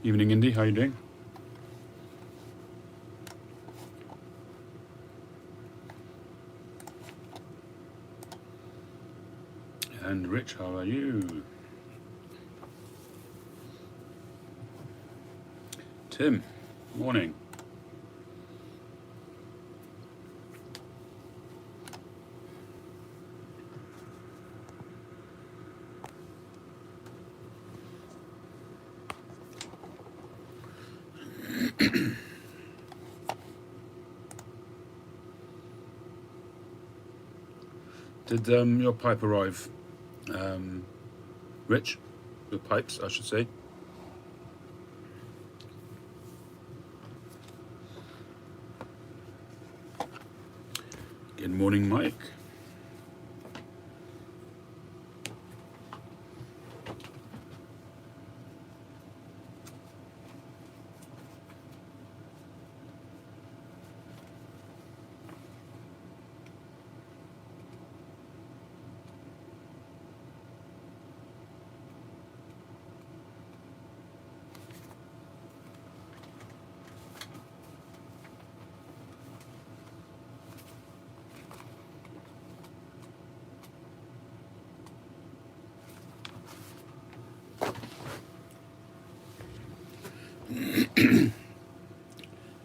Evening, Indy. How are you doing? And Rich, how are you? Tim, morning. Did your pipe arrive, Rich? Your pipes, I should say. Good morning, Mike.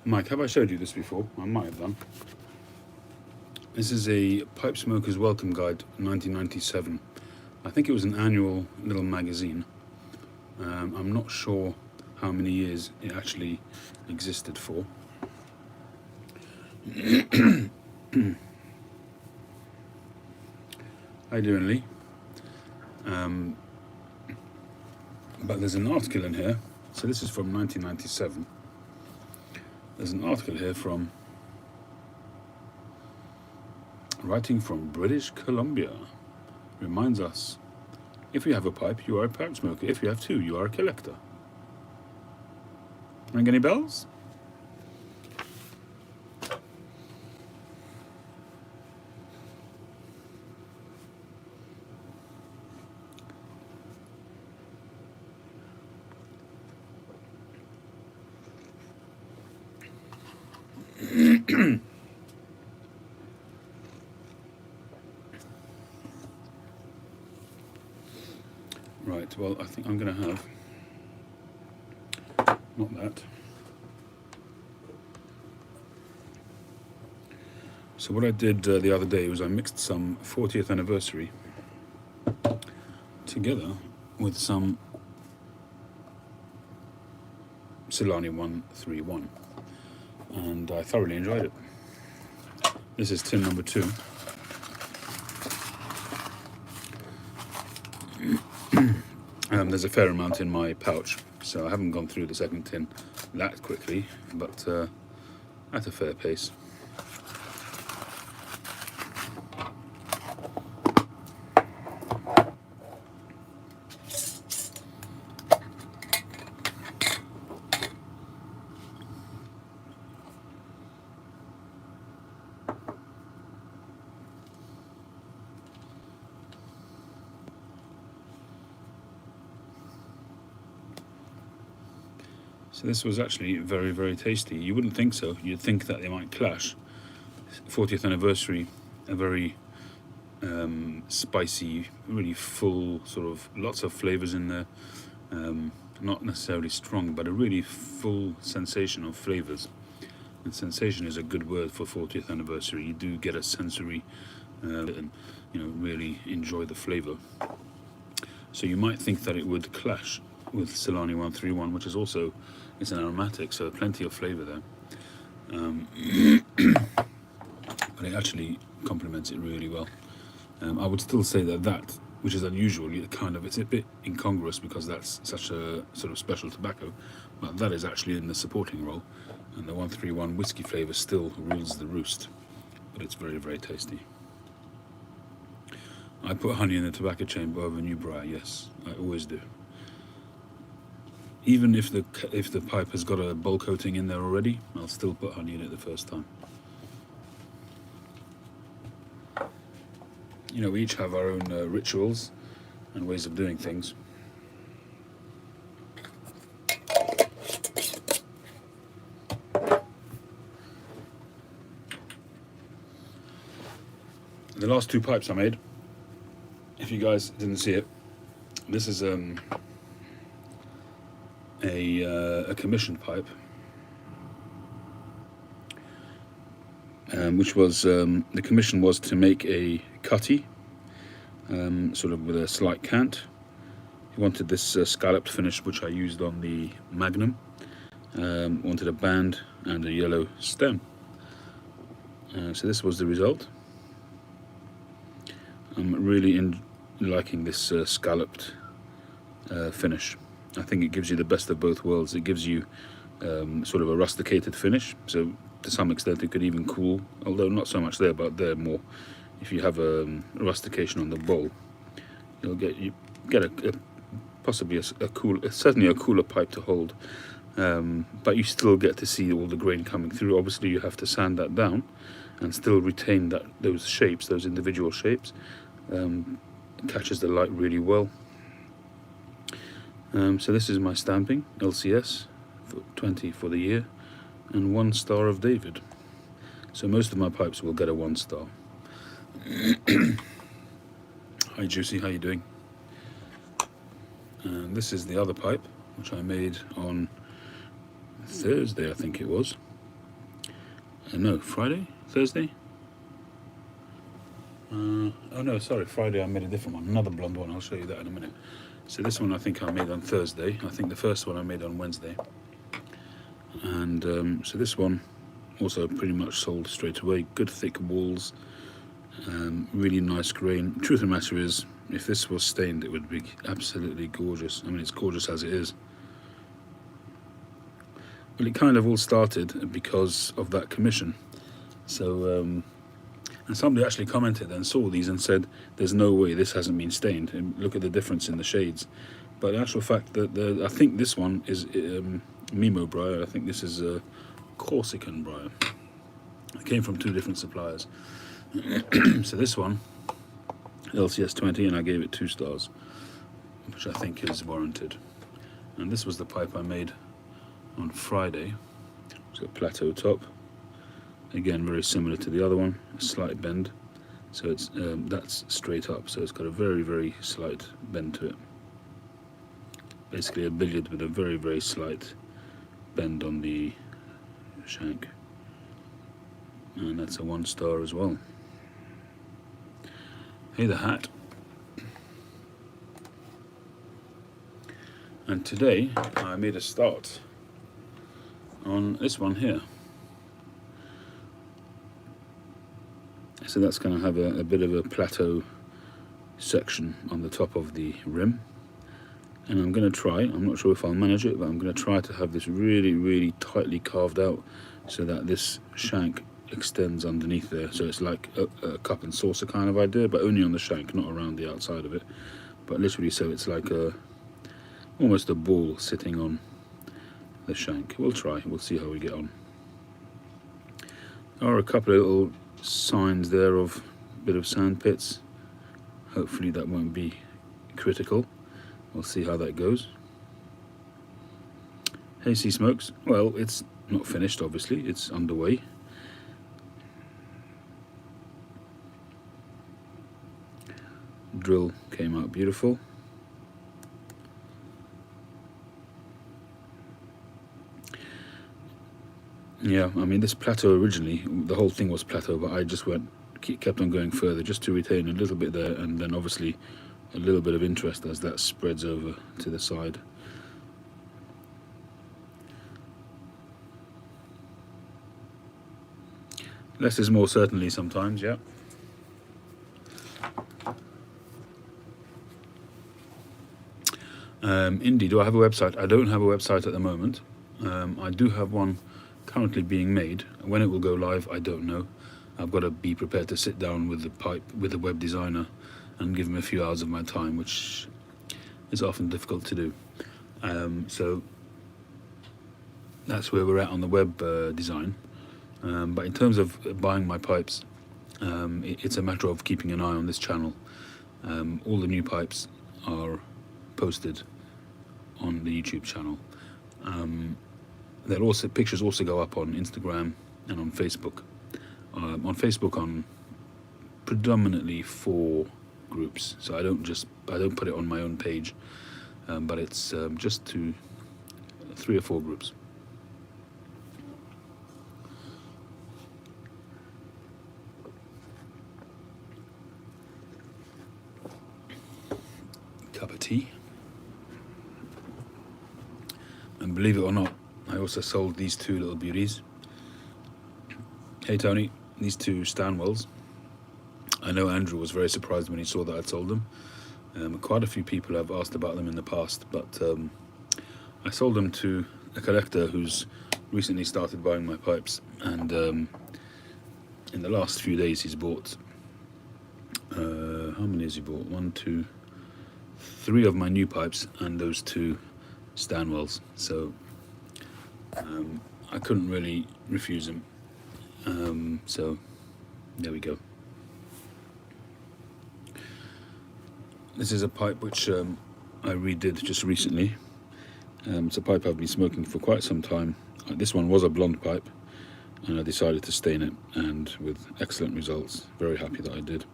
Mike, have I showed you this before? I might have done. This is a Pipe Smoker's Welcome Guide, 1997. I think it was an annual little magazine. I'm not sure how many years it actually existed for. How you doing, Lee? But there's an article in here. So this is from 1997. There's an article here from writing from British Columbia. Reminds us, if you have a pipe, you are a pipe smoker. If you have two, you are a collector. Ring any bells? Right, well, I think I'm going to have, not that. So what I did the other day was I mixed some 40th anniversary together with some Solani 131, and I thoroughly enjoyed it. This is tin number 2. There's a fair amount in my pouch, so I haven't gone through the second tin that quickly, but at a fair pace. So this was actually very, very tasty. You wouldn't think so. You'd think that they might clash. 40th anniversary, a very spicy, really full, sort of lots of flavours in there. Not necessarily strong, but a really full sensation of flavours. And sensation is a good word for 40th anniversary. You do get a sensory, and really enjoy the flavour. So you might think that it would clash with Solani 131, which is also, it's an aromatic, so plenty of flavour there. But it actually complements it really well. I would still say that, which is unusual, it's a bit incongruous because that's such a sort of special tobacco, but that is actually in the supporting role, and the 131 whiskey flavour still rules the roost, but it's very, very tasty. I put honey in the tobacco chamber over new briar, yes, I always do. Even if the pipe has got a bowl coating in there already, I'll still put honey in it the first time. We each have our own rituals and ways of doing things. The last two pipes I made, if you guys didn't see it, this is a commission pipe, which was the commission was to make a cutty, sort of with a slight cant. He wanted this scalloped finish, which I used on the Magnum. Wanted a band and a yellow stem. So this was the result. I'm really liking this scalloped finish. I think it gives you the best of both worlds. It gives you sort of a rusticated finish, so to some extent it could even cool, although not so much there, but there more. If you have a rustication on the bowl, you'll get possibly a cool, certainly a cooler pipe to hold, but you still get to see all the grain coming through. Obviously you have to sand that down and still retain those shapes, those individual shapes. It catches the light really well. So this is my stamping, LCS, 20 for the year, and 1 star of David. So most of my pipes will get a 1 star. Hi Juicy, how you doing? And this is the other pipe, which I made on Thursday, I think it was. No, Friday? Thursday? Oh no, sorry, Friday I made a different one, another blonde one. I'll show you that in a minute. So this one I think I made on Thursday. I think the first one I made on Wednesday. And so this one also pretty much sold straight away. Good thick walls, really nice grain. Truth of the matter is, if this was stained, it would be absolutely gorgeous. I mean, it's gorgeous as it is. Well, it kind of all started because of that commission. So, and somebody actually commented and saw these and said, there's no way this hasn't been stained. And look at the difference in the shades. But in actual fact, I think this one is Mimo briar. I think this is Corsican briar. It came from 2 different suppliers. So this one, LCS 20, and I gave it 2 stars, which I think is warranted. And this was the pipe I made on Friday. It's got plateau top. Again, very similar to the other one, a slight bend. So it's that's straight up, so it's got a very, very slight bend to it. Basically a billiard with a very, very slight bend on the shank. And that's a 1 star as well. Hey, the hat. And today I made a start on this one here. So that's going to have a bit of a plateau section on the top of the rim. And I'm going to try, I'm not sure if I'll manage it, but I'm going to try to have this really, really tightly carved out so that this shank extends underneath there. So it's like a cup and saucer kind of idea, but only on the shank, not around the outside of it. But literally, so it's like almost a ball sitting on the shank. We'll try, we'll see how we get on. There are a couple of little signs there of a bit of sand pits. Hopefully that won't be critical. We'll see how that goes. Hey Sea Smokes, well, it's not finished obviously, it's underway. Drill came out beautiful. Yeah, I mean this plateau originally, the whole thing was plateau, but I just kept on going further just to retain a little bit there, and then obviously a little bit of interest as that spreads over to the side. Less is more, certainly, sometimes, yeah. Indy, do I have a website? I don't have a website at the moment. I do have one currently being made. When it will go live, I don't know. I've got to be prepared to sit down with the web designer and give him a few hours of my time, which is often difficult to do. So that's where we're at on the web design. But in terms of buying my pipes, it's a matter of keeping an eye on this channel. All the new pipes are posted on the YouTube channel. Pictures also go up on Instagram and on Facebook. On Facebook on predominantly 4 groups, so I don't put it on my own page, but it's just to 3 or 4 groups. Cup of tea. And believe it or not, I also sold these 2 little beauties. Hey Tony, these 2 Stanwells. I know Andrew was very surprised when he saw that I'd sold them. Quite a few people have asked about them in the past, but I sold them to a collector who's recently started buying my pipes, and in the last few days he's bought, how many has he bought? 1, 2, 3 of my new pipes and those 2 Stanwells, so I couldn't really refuse him, so there we go. This is a pipe which I redid just recently. It's a pipe I've been smoking for quite some time. This one was a blonde pipe, and I decided to stain it, and with excellent results. Very happy that I did.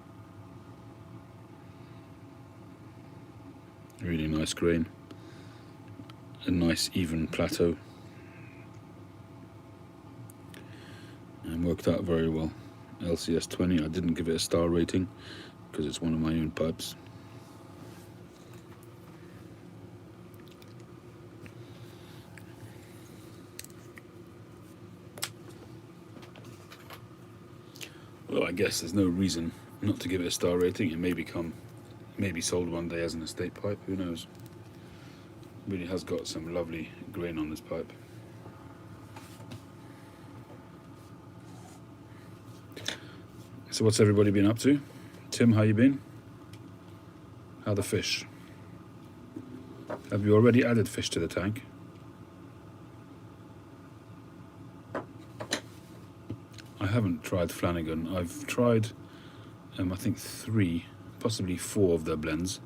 Really nice grain, a nice even plateau, and worked out very well. LCS 20, I didn't give it a star rating because it's one of my own pipes. Well, I guess there's no reason not to give it a star rating. It may be sold one day as an estate pipe, who knows. Really has got some lovely grain on this pipe. So what's everybody been up to? Tim, how you been? How the fish? Have you already added fish to the tank? I haven't tried Flanagan. I've tried, I think 3, possibly 4 of their blends,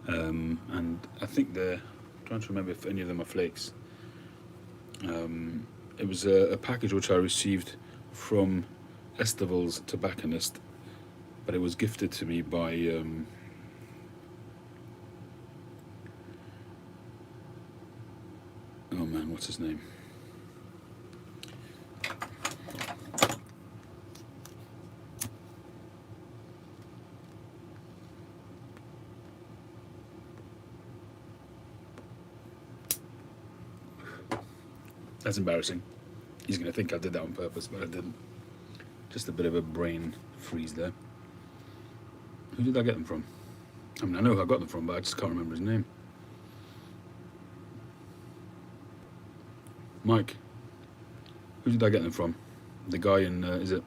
and I think I'm trying to remember if any of them are flakes. It was a package which I received from Estival's tobacconist, but it was gifted to me by oh man, what's his name? That's embarrassing. He's going to think I did that on purpose, but I didn't. Just a bit of a brain freeze there. Who did I get them from? I mean, I know who I got them from, but I just can't remember his name. Mike. Who did I get them from? The guy in, is it?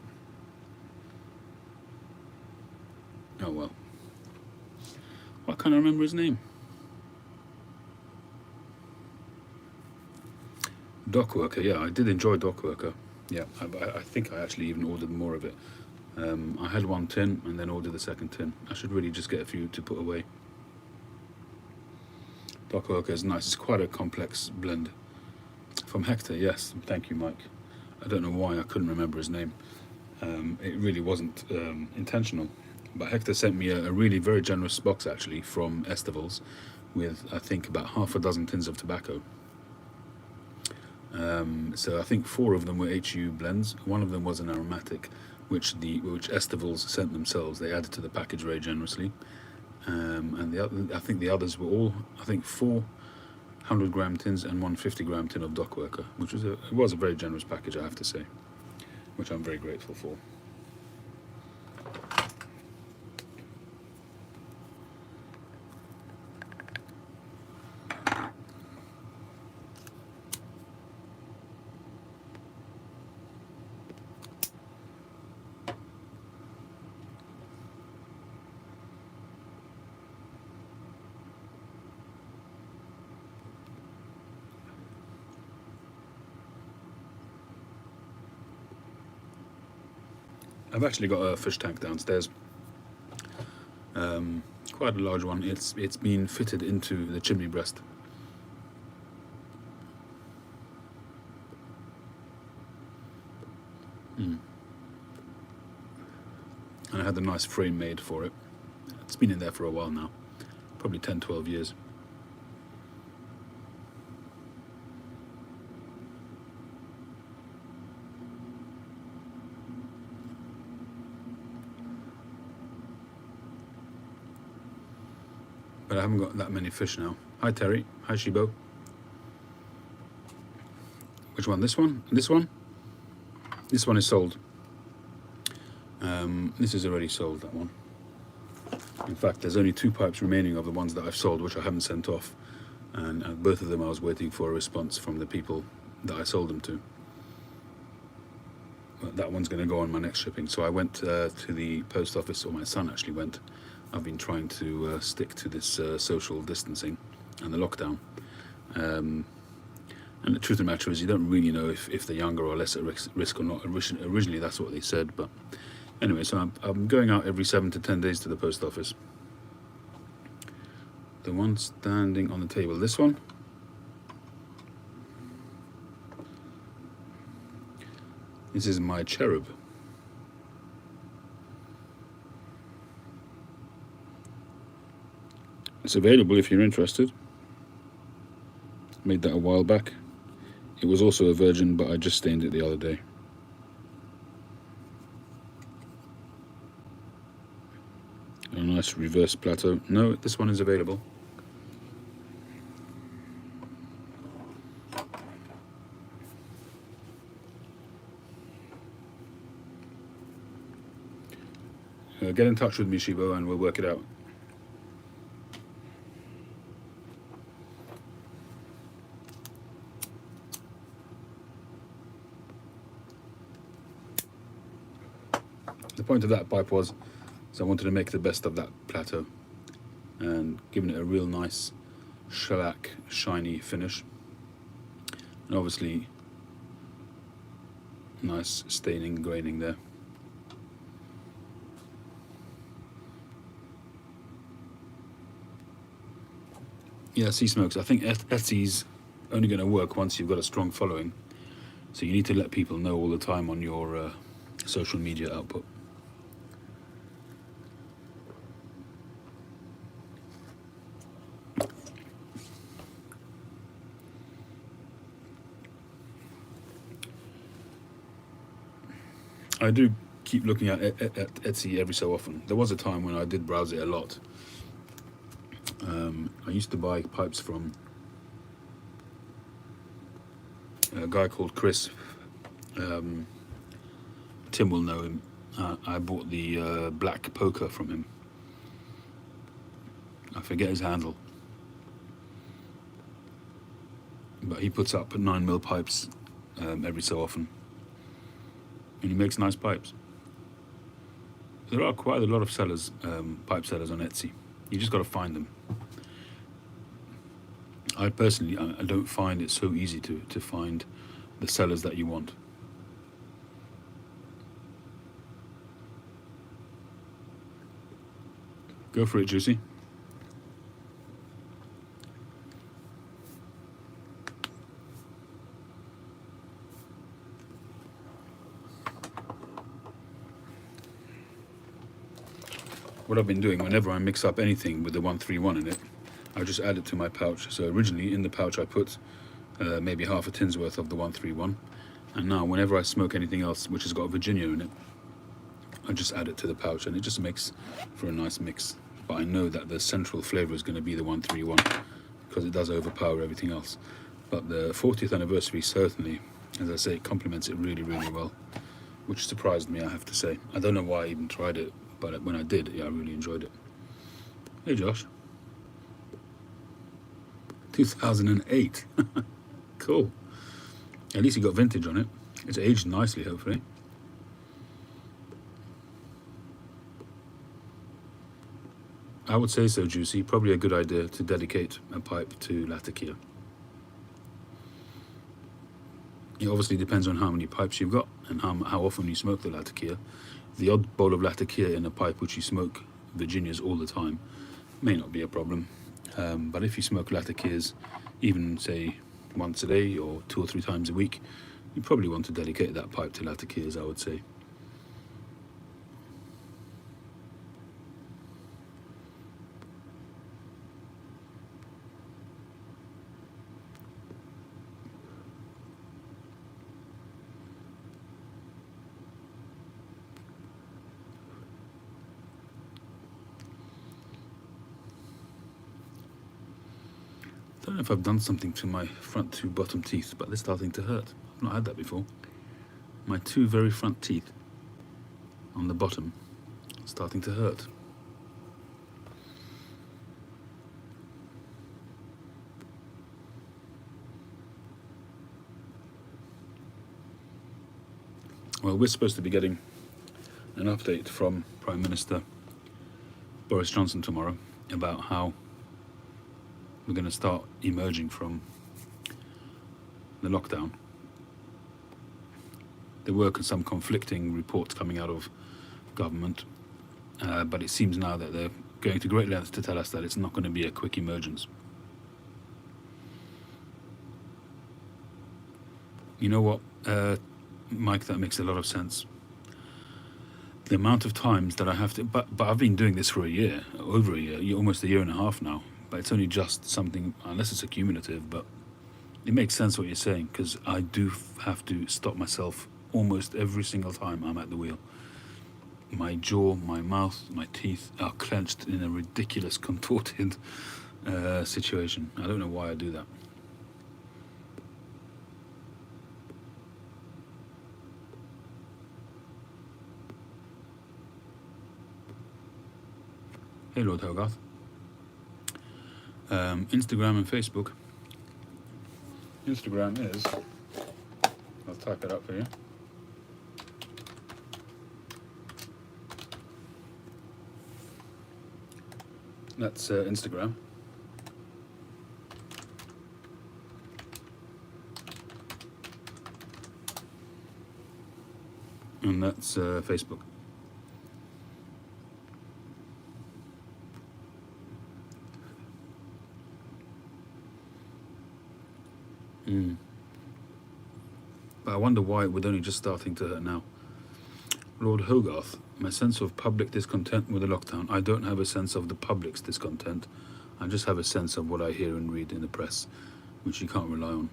Oh well. Why can't I remember his name? Dock Worker, yeah, I did enjoy Dock Worker. Yeah, I think I actually even ordered more of it. I had 1 tin and then ordered the 2nd tin. I should really just get a few to put away. Dock Worker is nice. It's quite a complex blend. From Hector, yes. Thank you, Mike. I don't know why I couldn't remember his name. It really wasn't intentional. But Hector sent me a really very generous box, actually, from Estival's with, I think, about half a dozen tins of tobacco. So I think 4 of them were HU blends. One of them was an aromatic, which Estival's sent themselves. They added to the package very generously. And I think the others were all, I think 4 100-gram tins and 1 50-gram tin of Dock Worker, which was a very generous package, I have to say, which I'm very grateful for. I've actually got a fish tank downstairs, quite a large one. It's been fitted into the chimney breast. and I had a nice frame made for it. It's been in there for a while now, probably 10-12 years. But I haven't got that many fish now. Hi Terry, hi Shibo. Which one? This one? This one? This one is sold. This is already sold, that one. In fact, there's only 2 pipes remaining of the ones that I've sold, which I haven't sent off. And both of them I was waiting for a response from the people that I sold them to. But that one's going to go on my next shipping. So I went to the post office, or my son actually went. I've been trying to stick to this social distancing and the lockdown. And the truth of the matter is, you don't really know if they're younger or less at risk or not. Originally, that's what they said. But anyway, so I'm going out every 7 to 10 days to the post office. The one standing on the table, this one. This is my cherub. It's available if you're interested. Made that a while back. It was also a virgin, but I just stained it the other day. A nice reverse plateau. No, this one is available. Get in touch with me, Shibo, and we'll work it out. The point of that pipe was, so I wanted to make the best of that plateau and giving it a real nice shellac, shiny finish, and obviously nice staining, graining there. Yeah, sea smokes. I think Etsy's only going to work once you've got a strong following, so you need to let people know all the time on your social media output. I do keep looking at Etsy every so often. There was a time when I did browse it a lot. I used to buy pipes from a guy called Chris. Tim will know him. I bought the black poker from him. I forget his handle. But he puts up 9mm pipes every so often. And he makes nice pipes. There are quite a lot of sellers, pipe sellers on Etsy. You just got to find them. I personally, I don't find it so easy to find the sellers that you want. Go for it, Juicy. What I've been doing, whenever I mix up anything with the 131 in it, I just add it to my pouch. So originally in the pouch I put maybe half a tin's worth of the 131, and now whenever I smoke anything else which has got Virginia in it, I just add it to the pouch, and it just makes for a nice mix. But I know that the central flavour is going to be the 131 because it does overpower everything else. But the 40th anniversary certainly, as I say, complements it really, really well, which surprised me, I have to say. I don't know why I even tried it, but when I did, yeah, I really enjoyed it. Hey Josh. 2008. Cool. At least you got vintage on it. It's aged nicely, hopefully. I would say so, Juicy. Probably a good idea to dedicate a pipe to Latakia. It obviously depends on how many pipes you've got and how often you smoke the Latakia. The odd bowl of Latakia in a pipe which you smoke Virginias all the time may not be a problem. But if you smoke Latakias, even say once a day or 2 or 3 times a week, you probably want to dedicate that pipe to Latakias, I would say. don't know if I've done something to my front two bottom teeth, but they're starting to hurt. I've not had that before. My two very front teeth on the bottom are starting to hurt. Well, we're supposed to be getting an update from Prime Minister Boris Johnson tomorrow about how we're going to start emerging from the lockdown. There were some conflicting reports coming out of government, but it seems now that they're going to great lengths to tell us that it's not going to be a quick emergence. You know what, Mike, that makes a lot of sense. The amount of times that I have to, but I've been doing this for a year, over a year, almost a year and a half now, but it's only just something, unless it's accumulative, but it makes sense what you're saying, because I do have to stop myself almost every single time I'm at the wheel. My jaw, my mouth, my teeth are clenched in a ridiculous, contorted situation. I don't know why I do that. Hey, Lord Hogarth. Instagram and Facebook. Instagram is, I'll type it up for you. That's Instagram. And that's Facebook. But I wonder why we're only just starting to hurt now. Lord Hogarth, my sense of public discontent with the lockdown, I don't have a sense of the public's discontent. I just have a sense of what I hear and read in the press, which you can't rely on.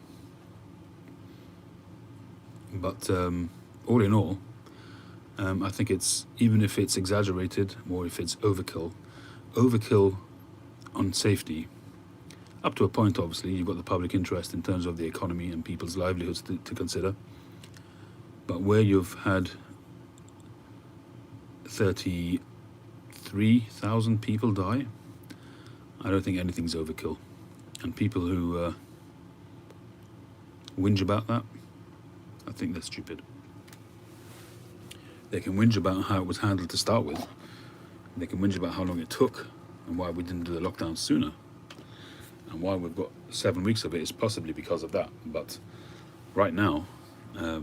But all in all, I think it's, even if it's exaggerated or if it's overkill on safety, up to a point, obviously, you've got the public interest in terms of the economy and people's livelihoods to consider. But where you've had 33,000 people die, I don't think anything's overkill. And people who whinge about that, I think they're stupid. They can whinge about how it was handled to start with. They can whinge about how long it took and why we didn't do the lockdown sooner. And why we've got 7 weeks of it is possibly because of that. But right now, I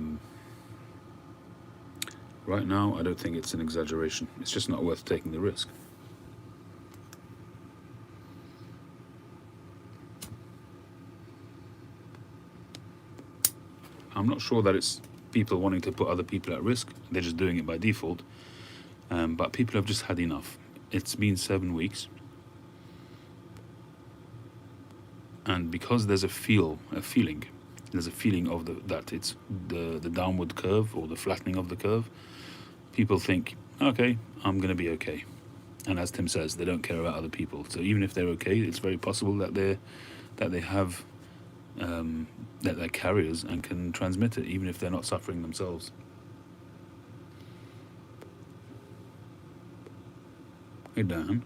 don't think it's an exaggeration. It's just not worth taking the risk. I'm not sure that it's people wanting to put other people at risk. They're just doing it by default. But people have just had enough. It's been 7 weeks. And because there's a feeling of that it's the downward curve or the flattening of the curve, people think, okay, I'm going to be okay. And as Tim says, they don't care about other people. So even if they're okay, it's very possible that they're carriers and can transmit it, even if they're not suffering themselves. Hey, Dan.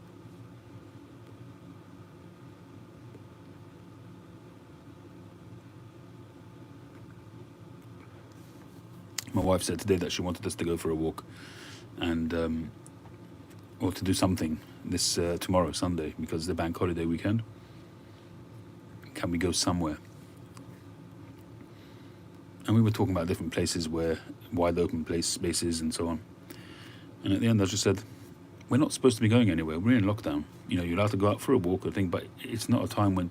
My wife said today that she wanted us to go for a walk and or to do something this tomorrow, Sunday, because the bank holiday weekend. Can we go somewhere? And we were talking about different places where wide open spaces and so on. And at the end I just said, we're not supposed to be going anywhere. We're in lockdown. You're allowed to go out for a walk or thing, but it's not a time when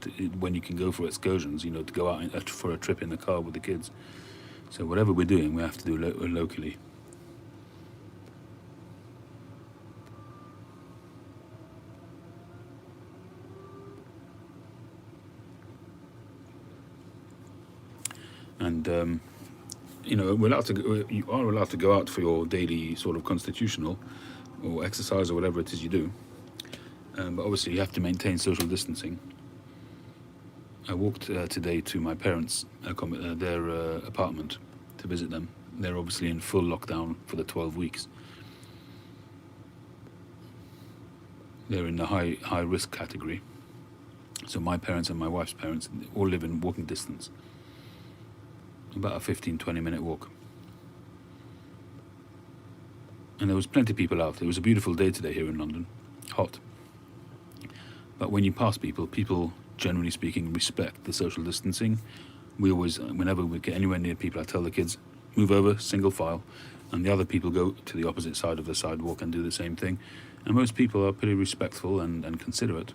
you can go for excursions, to go out for a trip in the car with the kids. So whatever we're doing, we have to do locally. And you are allowed to go out for your daily sort of constitutional or exercise or whatever it is you do. But obviously you have to maintain social distancing. I walked today to my parents' their apartment to visit them. They're obviously in full lockdown for the 12 weeks. They're in the high risk category. So my parents and my wife's parents all live in walking distance. About a 15-20 minute walk. And there was plenty of people out. It was a beautiful day today here in London. Hot. But when you pass people, generally speaking, respect the social distancing. We always, whenever we get anywhere near people, I tell the kids, move over, single file, and the other people go to the opposite side of the sidewalk and do the same thing. And most people are pretty respectful and considerate.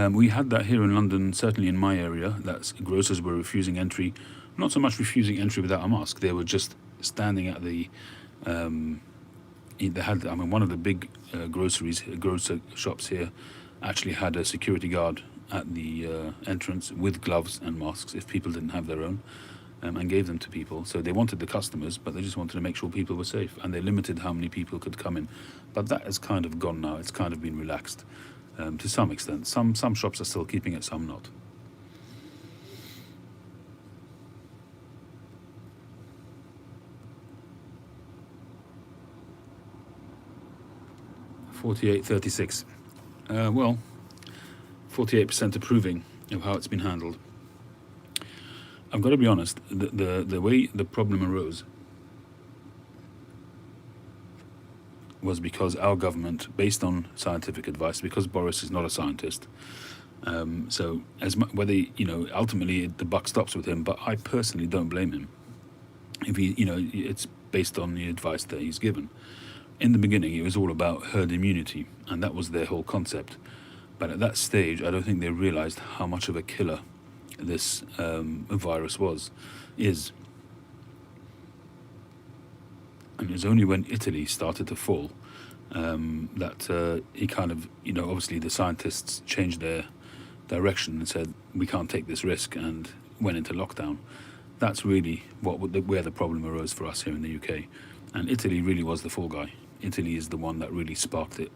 We had that here in London, certainly in my area. That's grocers were refusing entry, not so much refusing entry without a mask. They were just standing at the. They had. I mean, one of the big grocer shops here, actually had a security guard at the entrance with gloves and masks if people didn't have their own, and gave them to people. So they wanted the customers, but they just wanted to make sure people were safe, and they limited how many people could come in. But that has kind of gone now. It's kind of been relaxed. To some extent. Some shops are still keeping it, some not. $48.36. Well, 48% approving of how it's been handled. I've got to be honest. The way the problem arose was because our government, based on scientific advice, because Boris is not a scientist, so whether ultimately the buck stops with him, but I personally don't blame him. If it's based on the advice that he's given. In the beginning, it was all about herd immunity, and that was their whole concept. But at that stage, I don't think they realised how much of a killer this virus is. And it was only when Italy started to fall that he kind of, obviously the scientists changed their direction and said, we can't take this risk, and went into lockdown. That's really where the problem arose for us here in the UK. And Italy really was the fall guy. Italy is the one that really sparked it.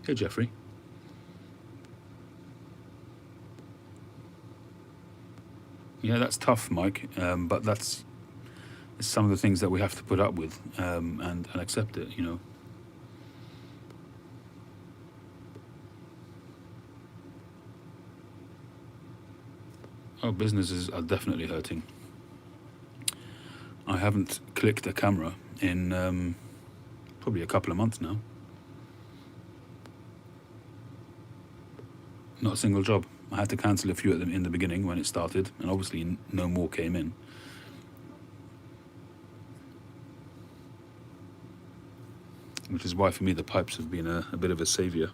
Hey, Jeffrey. Yeah, that's tough, Mike, but that's some of the things that we have to put up with and accept it, Oh, businesses are definitely hurting. I haven't clicked a camera in probably a couple of months now. Not a single job. I had to cancel a few of them in the beginning when it started, and obviously no more came in. Which is why, for me, the pipes have been a bit of a saviour.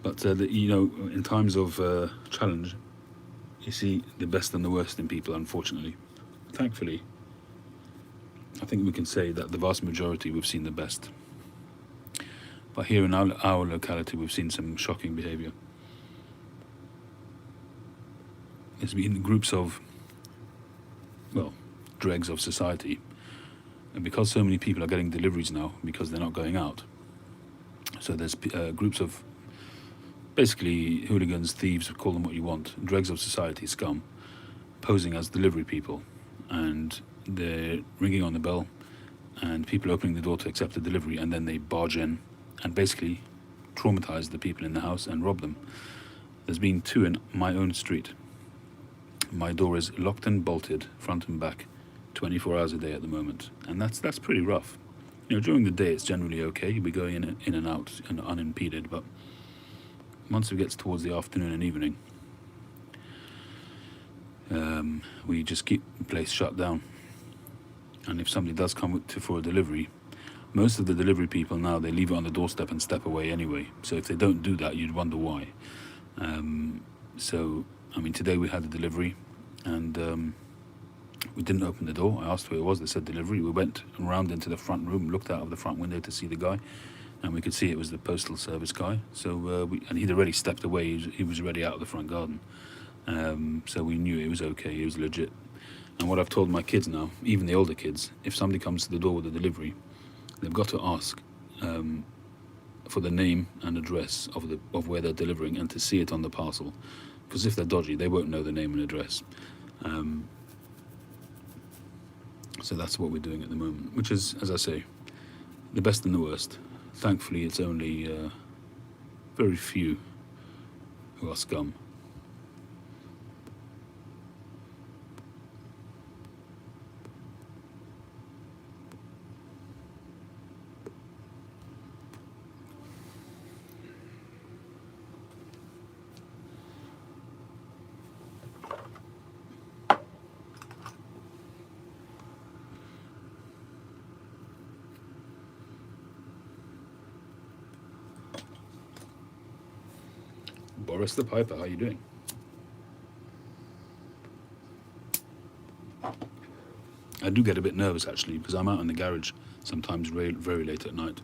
But, in times of challenge, you see the best and the worst in people, unfortunately. Thankfully, I think we can say that the vast majority we've seen the best. But here in our locality, we've seen some shocking behaviour. There's been groups of, dregs of society. And because so many people are getting deliveries now, because they're not going out, so there's groups of basically hooligans, thieves, call them what you want, dregs of society, scum, posing as delivery people. And they're ringing on the bell, and people opening the door to accept the delivery, and then they barge in and basically traumatize the people in the house and rob them. There's been 2 in my own street. My door is locked and bolted, front and back, 24 hours a day at the moment, and that's pretty rough. During the day it's generally okay, we go in and out and unimpeded, but once it gets towards the afternoon and evening, we just keep the place shut down. And if somebody does come for a delivery, most of the delivery people now, they leave it on the doorstep and step away anyway. So if they don't do that, you'd wonder why. Today we had a delivery, and we didn't open the door. I asked who it was. They said delivery. We went around into the front room, looked out of the front window to see the guy, and we could see it was the postal service guy. So and he'd already stepped away. He was already out of the front garden. So we knew it was okay. It was legit. And what I've told my kids now, even the older kids, if somebody comes to the door with a delivery, they've got to ask for the name and address of where they're delivering, and to see it on the parcel. Because if they're dodgy, they won't know the name and address. So that's what we're doing at the moment, which is, as I say, the best and the worst. Thankfully, it's only very few who are scum. Boris the Piper, how you doing? I do get a bit nervous actually, because I'm out in the garage sometimes very late at night.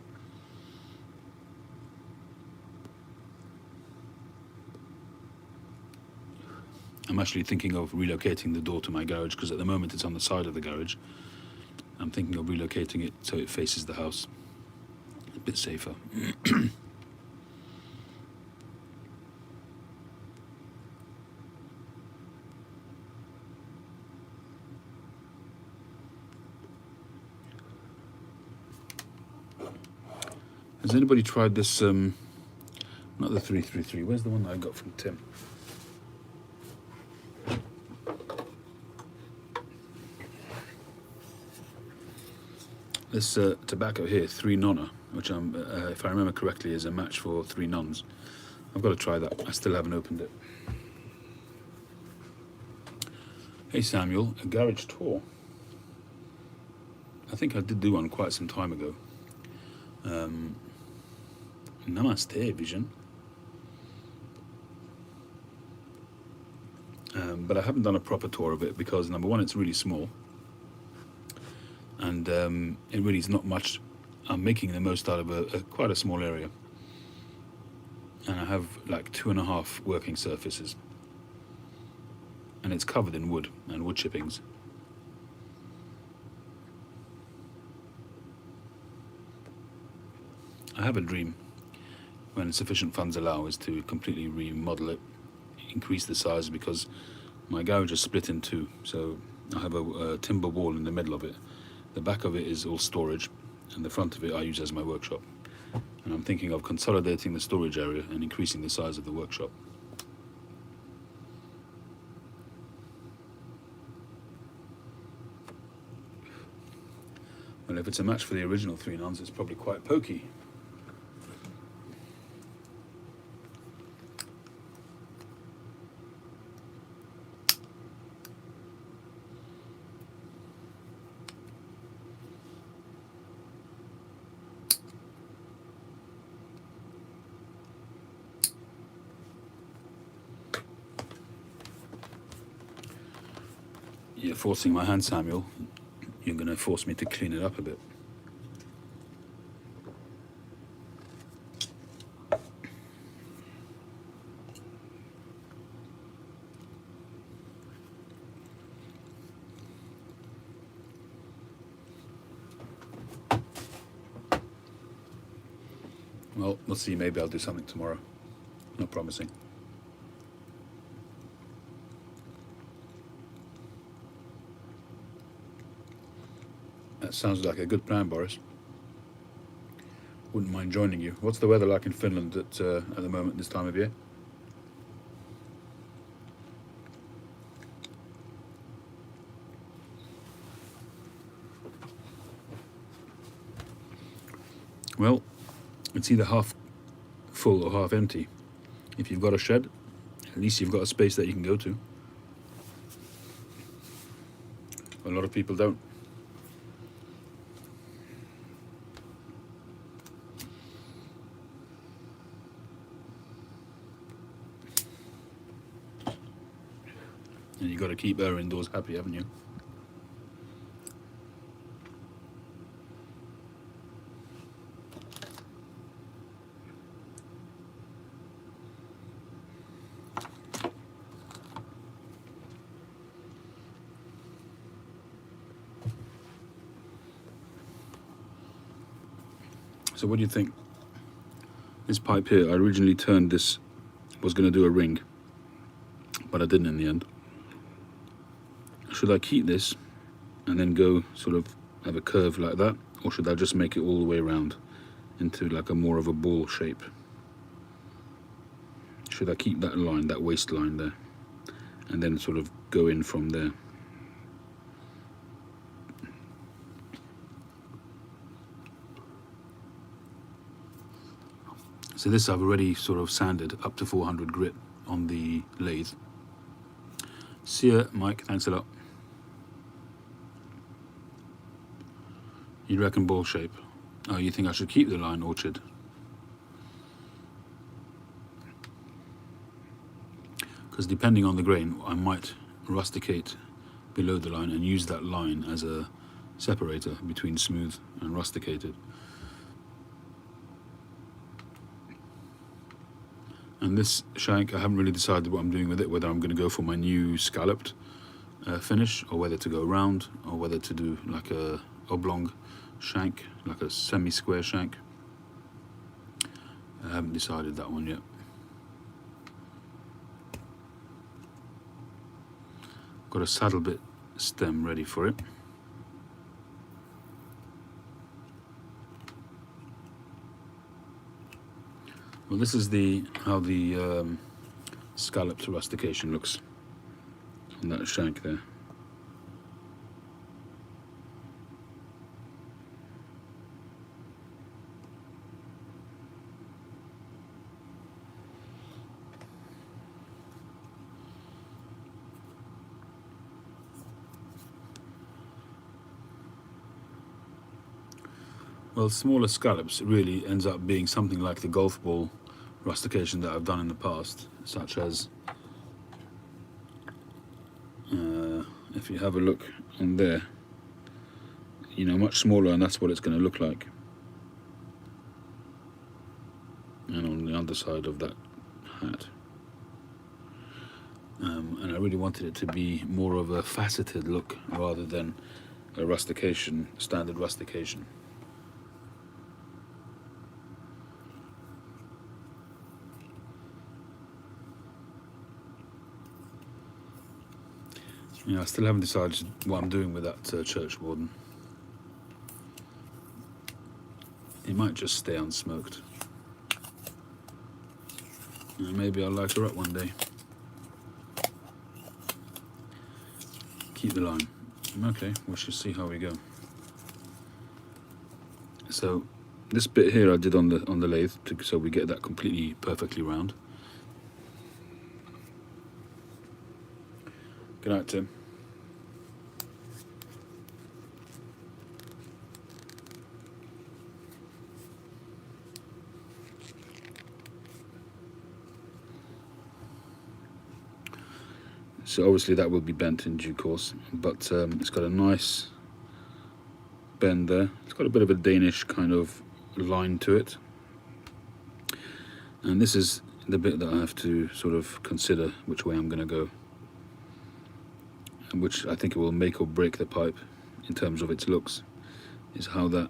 I'm actually thinking of relocating the door to my garage, because at the moment it's on the side of the garage. I'm thinking of relocating it so it faces the house. A bit safer. Has anybody tried this, not the 333, where's the one that I got from Tim? This tobacco here, 3 Nonna, which if I remember correctly, is a match for 3 Nuns. I've got to try that, I still haven't opened it. Hey Samuel, a garage tour. I think I did do one quite some time ago. Namaste, Vision. But I haven't done a proper tour of it because, number one, it's really small. And it really is not much. I'm making the most out of quite a small area. And I have like 2.5 working surfaces. And it's covered in wood and wood chippings. I have a dream, when sufficient funds allow, is to completely remodel it, increase the size, because my garage is split in two. So I have a timber wall in the middle of it. The back of it is all storage, and the front of it I use as my workshop. And I'm thinking of consolidating the storage area and increasing the size of the workshop. Well, if it's a match for the original 3 Nuns, it's probably quite pokey. You're forcing my hand, Samuel. You're going to force me to clean it up a bit. Well, we'll see. Maybe I'll do something tomorrow. Not promising. That sounds like a good plan, Boris. Wouldn't mind joining you. What's the weather like in Finland at the moment, this time of year? Well, it's either half full or half empty. If you've got a shed, at least you've got a space that you can go to. A lot of people don't. And you've got to keep her indoors happy, haven't you? So what do you think? This pipe here, I originally turned this, was going to do a ring, but I didn't in the end. Should I keep this and then go sort of have a curve like that, or should I just make it all the way around into like a more of a ball shape? Should I keep that line, that waistline there, and then sort of go in from there? So this I've already sort of sanded up to 400 grit on the lathe. See ya, Mike, thanks a lot. You reckon ball shape? Oh, you think I should keep the line, Orchard? Because depending on the grain, I might rusticate below the line and use that line as a separator between smooth and rusticated. And this shank, I haven't really decided what I'm doing with it, whether I'm going to go for my new scalloped finish, or whether to go round, or whether to do like a oblong shank, like a semi-square shank. I haven't decided that one yet. Got a saddle bit stem ready for it. Well, this is how the scalloped rustication looks on that shank there. Well, smaller scallops really ends up being something like the golf ball rustication that I've done in the past, such as if you have a look on there, you know, much smaller, and that's what it's going to look like. And on the underside of that hat. And I really wanted it to be more of a faceted look rather than a rustication, standard rustication. Yeah, I still haven't decided what I'm doing with that church warden. It might just stay unsmoked. And maybe I'll light her up one day. Keep the line. Okay, we shall see how we go. So this bit here I did on the lathe, so we get that completely perfectly round. Good night, Tim. So obviously that will be bent in due course, but it's got a nice bend there. It's got a bit of a Danish kind of line to it. And this is the bit that I have to sort of consider which way I'm going to go, and which I think it will make or break the pipe in terms of its looks, is how that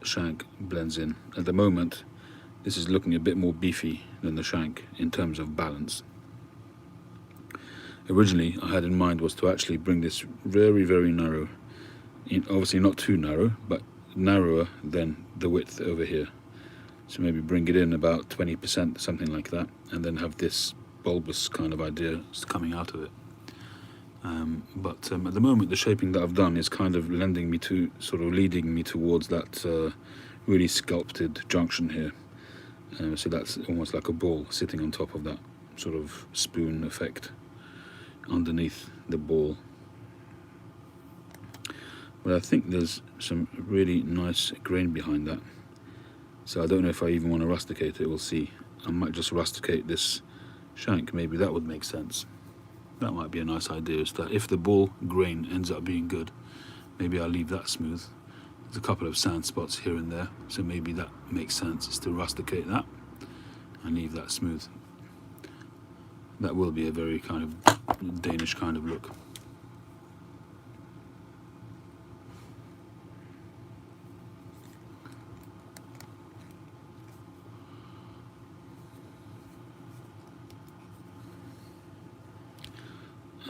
shank blends in. At the moment, this is looking a bit more beefy than the shank in terms of balance. Originally, I had in mind was to actually bring this very, very narrow, obviously not too narrow, but narrower than the width over here. So maybe bring it in about 20%, something like that, and then have this bulbous kind of idea coming out of it. But at the moment, the shaping that I've done is kind of leading me towards that really sculpted junction here. So that's almost like a ball sitting on top of that sort of spoon effect underneath the ball. But I think there's some really nice grain behind that. So I don't know if I even want to rusticate it, we'll see. I might just rusticate this shank, maybe that would make sense. That might be a nice idea, is that if the ball grain ends up being good, maybe I'll leave that smooth. There's a couple of sand spots here and there, so maybe that makes sense, is to rusticate that and leave that smooth. That will be a very kind of Danish kind of look.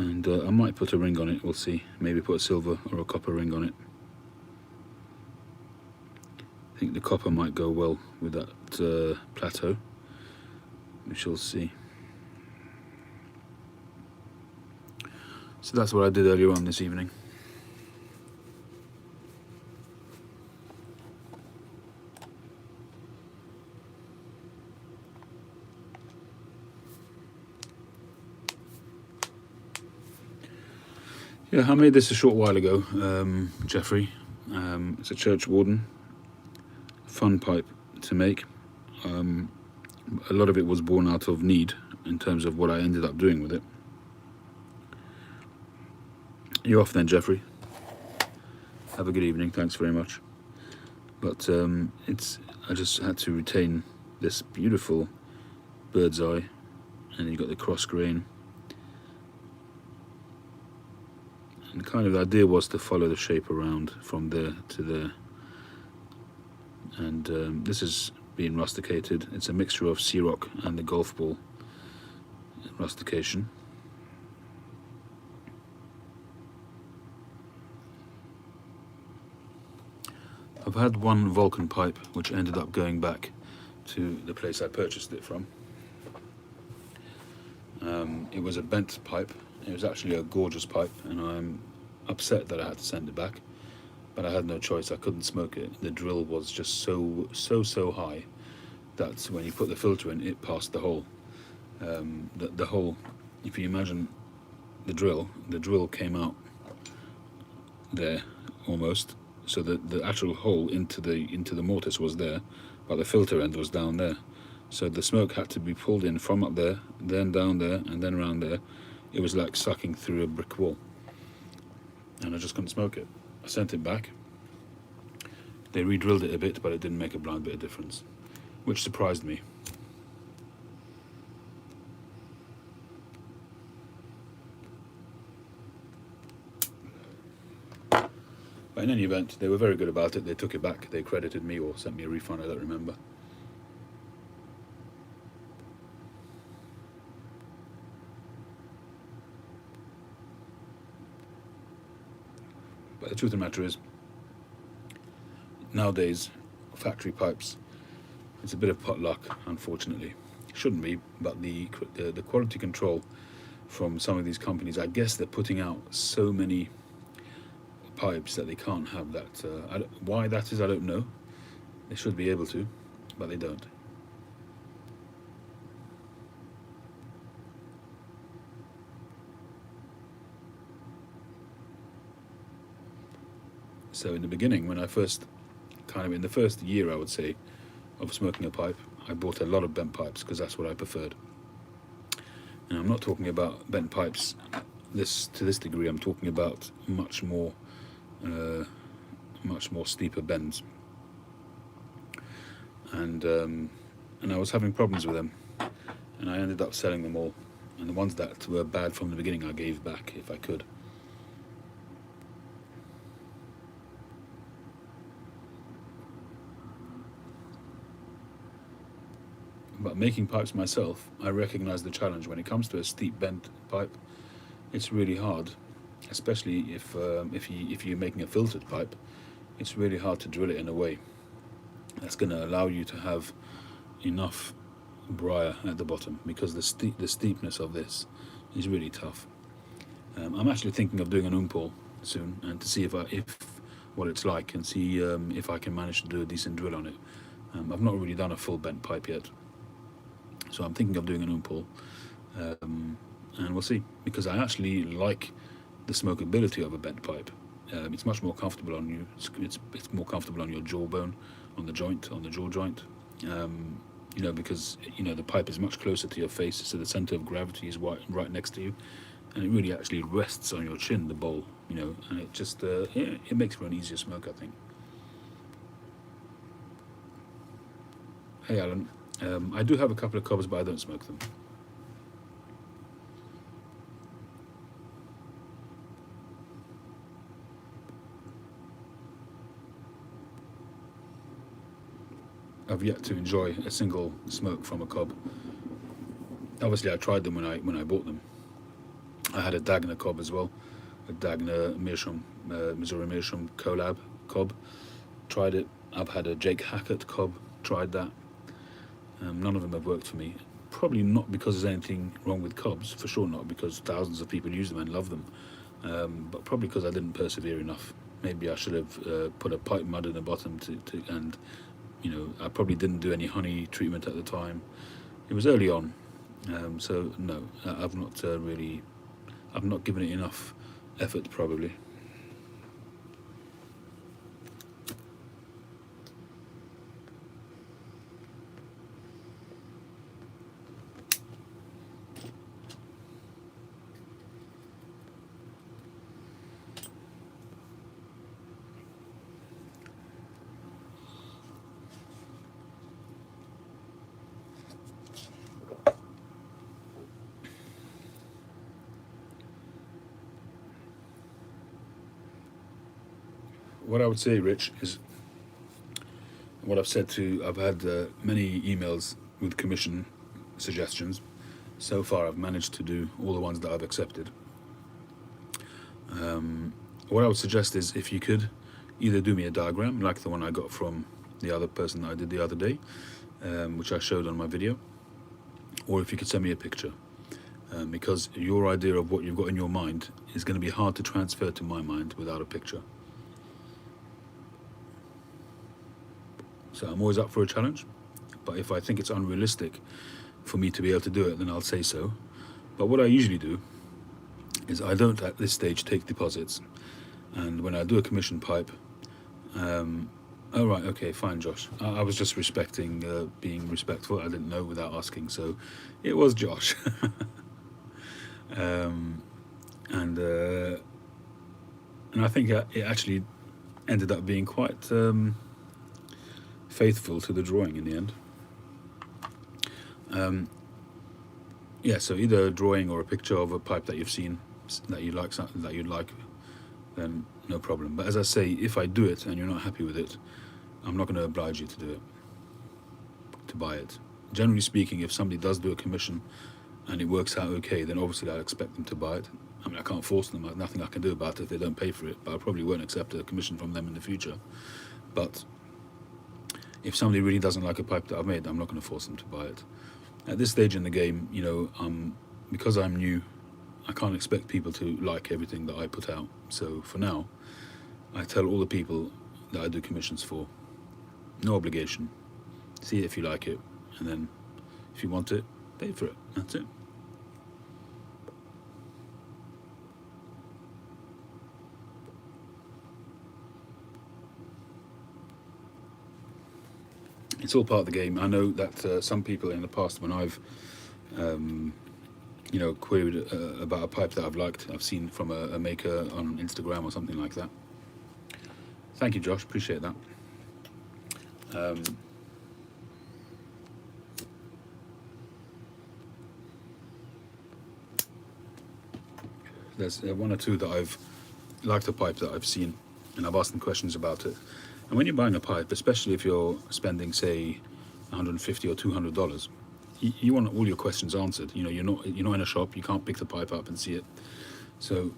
And I might put a ring on it, we'll see. Maybe put a silver or a copper ring on it. I think the copper might go well with that plateau. We shall see. So that's what I did earlier on this evening. Yeah, I made this a short while ago, Jeffrey. It's a church warden. Fun pipe to make. A lot of it was born out of need in terms of what I ended up doing with it. You're off then, Jeffrey. Have a good evening. Thanks very much. But I just had to retain this beautiful bird's eye, and you got the cross grain. And kind of the idea was to follow the shape around from there to there. And this is being rusticated. It's a mixture of sea rock and the golf ball rustication. I've had one Vulcan pipe which ended up going back to the place I purchased it from. It was a bent pipe. It was actually a gorgeous pipe, and I'm upset that I had to send it back, but I had no choice. I couldn't smoke it. The drill was just so high that when you put the filter in, it passed the hole. The hole, if you imagine the drill came out there almost, so that the actual hole into the mortise was there, but the filter end was down there. So the smoke had to be pulled in from up there, then down there, and then around there. It was like sucking through a brick wall, and I just couldn't smoke it. I sent it back. They re-drilled it a bit, but it didn't make a blind bit of difference, which surprised me. But in any event, they were very good about it. They took it back. They credited me or sent me a refund, I don't remember. But the truth of the matter is, nowadays, factory pipes, it's a bit of potluck, unfortunately. It shouldn't be, but the quality control from some of these companies, I guess they're putting out so many pipes that they can't have that. Why that is, I don't know. They should be able to, but they don't. So in the beginning, when I first, in the first year, I would say, of smoking a pipe, I bought a lot of bent pipes because that's what I preferred. And I'm not talking about bent pipes to this degree. I'm talking about much more steeper bends. And I was having problems with them, and I ended up selling them all. And the ones that were bad from the beginning, I gave back if I could. But making pipes myself, I recognize the challenge. When it comes to a steep bent pipe, it's really hard, especially if you're making a filtered pipe. It's really hard to drill it in a way that's going to allow you to have enough briar at the bottom, because the steepness of this is really tough. I'm actually thinking of doing an umpole soon, and to see if what it's like, and see if I can manage to do a decent drill on it. I've not really done a full bent pipe yet. So I'm thinking of doing an umpole, and we'll see, because I actually like the smokability of a bent pipe. It's much more comfortable on you. It's more comfortable on your jawbone, on the jaw joint. Because the pipe is much closer to your face, so the center of gravity is right next to you, and it really actually rests on your chin, the bowl. And it just it makes for an easier smoke, I think. Hey, Alan. I do have a couple of cobs, but I don't smoke them. I've yet to enjoy a single smoke from a cob. Obviously, I tried them when I bought them, I had a Dagner cob as well, a Dagner Meerschaum, Missouri Meerschaum collab cob. Tried it. I've had a Jake Hackett cob. Tried that. None of them have worked for me. Probably not because there's anything wrong with cobs, for sure not, because thousands of people use them and love them. But probably because I didn't persevere enough. Maybe I should have put a pipe mud in the bottom and I probably didn't do any honey treatment at the time. It was early on, so no, I've not given it enough effort probably. What I would say, Rich, is what I've said I've had many emails with commission suggestions. So far, I've managed to do all the ones that I've accepted. What I would suggest is if you could either do me a diagram, like the one I got from the other person that I did the other day, which I showed on my video, or if you could send me a picture. Because your idea of what you've got in your mind is going to be hard to transfer to my mind without a picture. So I'm always up for a challenge, but if I think it's unrealistic for me to be able to do it, then I'll say so. But what I usually do is I don't at this stage take deposits, and when I do a commission pipe, oh right, okay, fine, Josh. I was just being respectful. I didn't know without asking, so it was Josh. And I think it actually ended up being quite faithful to the drawing in the end. So either a drawing or a picture of a pipe that you've seen that you like, something that you'd like, then no problem. But as I say, if I do it and you're not happy with it, I'm not going to oblige you to do it, to buy it. Generally speaking, if somebody does do a commission and it works out okay, then obviously I'd expect them to buy it. I mean, I can't force them. There's nothing I can do about it if they don't pay for it, but I probably won't accept a commission from them in the future. But if somebody really doesn't like a pipe that I've made, I'm not going to force them to buy it. At this stage in the game, because I'm new, I can't expect people to like everything that I put out. So for now, I tell all the people that I do commissions for, no obligation. See it if you like it, and then if you want it, pay for it. That's it. It's all part of the game. I know that some people in the past, when I've, queried about a pipe that I've liked, I've seen from a maker on Instagram or something like that. Thank you, Josh. Appreciate that. There's one or two that I've liked a pipe that I've seen, and I've asked them questions about it. And when you're buying a pipe, especially if you're spending, say, $150 or $200, you want all your questions answered. You're not in a shop. You can't pick the pipe up and see it. So,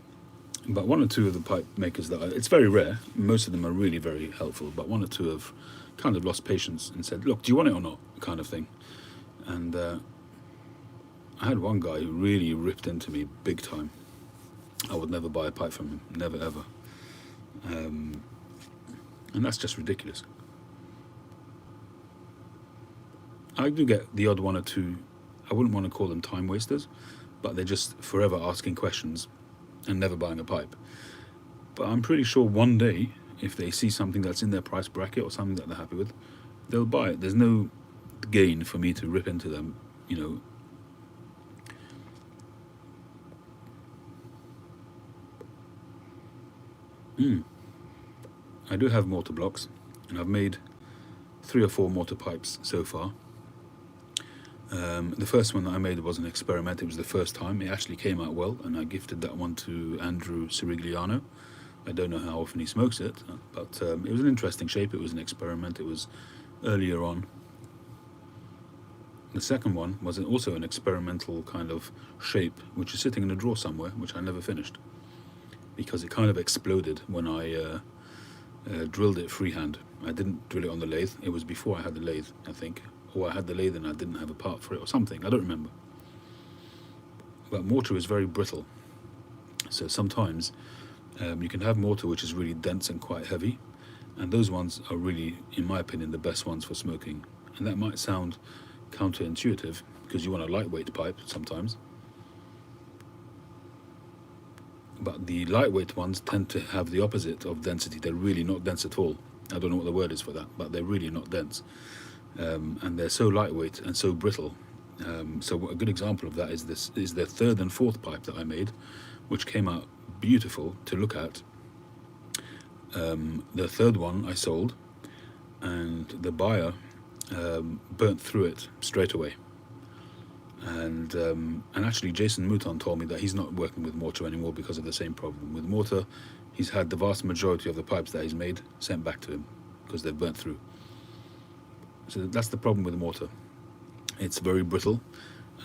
but one or two of the pipe makers it's very rare. Most of them are really very helpful. But one or two have kind of lost patience and said, "Look, do you want it or not?" kind of thing. And I had one guy who really ripped into me big time. I would never buy a pipe from him. Never ever. And that's just ridiculous. I do get the odd one or two, I wouldn't want to call them time wasters, but they're just forever asking questions and never buying a pipe. But I'm pretty sure one day, if they see something that's in their price bracket or something that they're happy with, they'll buy it. There's no gain for me to rip into them, I do have mortar blocks, and I've made 3 or 4 mortar pipes so far. The first one that I made was an experiment. It was the first time. It actually came out well, and I gifted that one to Andrew Sirigliano. I don't know how often he smokes it, but it was an interesting shape. It was an experiment. It was earlier on. The second one was also an experimental kind of shape, which is sitting in a drawer somewhere, which I never finished because it kind of exploded when I drilled it freehand. I didn't drill it on the lathe. It was before I had the lathe, I think, or I had the lathe and I didn't have a part for it or something. I don't remember. But mortar is very brittle, so sometimes you can have mortar which is really dense and quite heavy, and those ones are really, in my opinion, the best ones for smoking. And that might sound counterintuitive because you want a lightweight pipe sometimes, but the lightweight ones tend to have the opposite of density. They're really not dense at all. I don't know what the word is for that, but they're really not dense, and they're so lightweight and so brittle. So a good example of that is the third and fourth pipe that I made, which came out beautiful to look at. The third one I sold, and the buyer burnt through it straight away. And actually Jason Mouton told me that he's not working with mortar anymore because of the same problem. With mortar, he's had the vast majority of the pipes that he's made sent back to him because they've burnt through. So that's the problem with mortar. It's very brittle,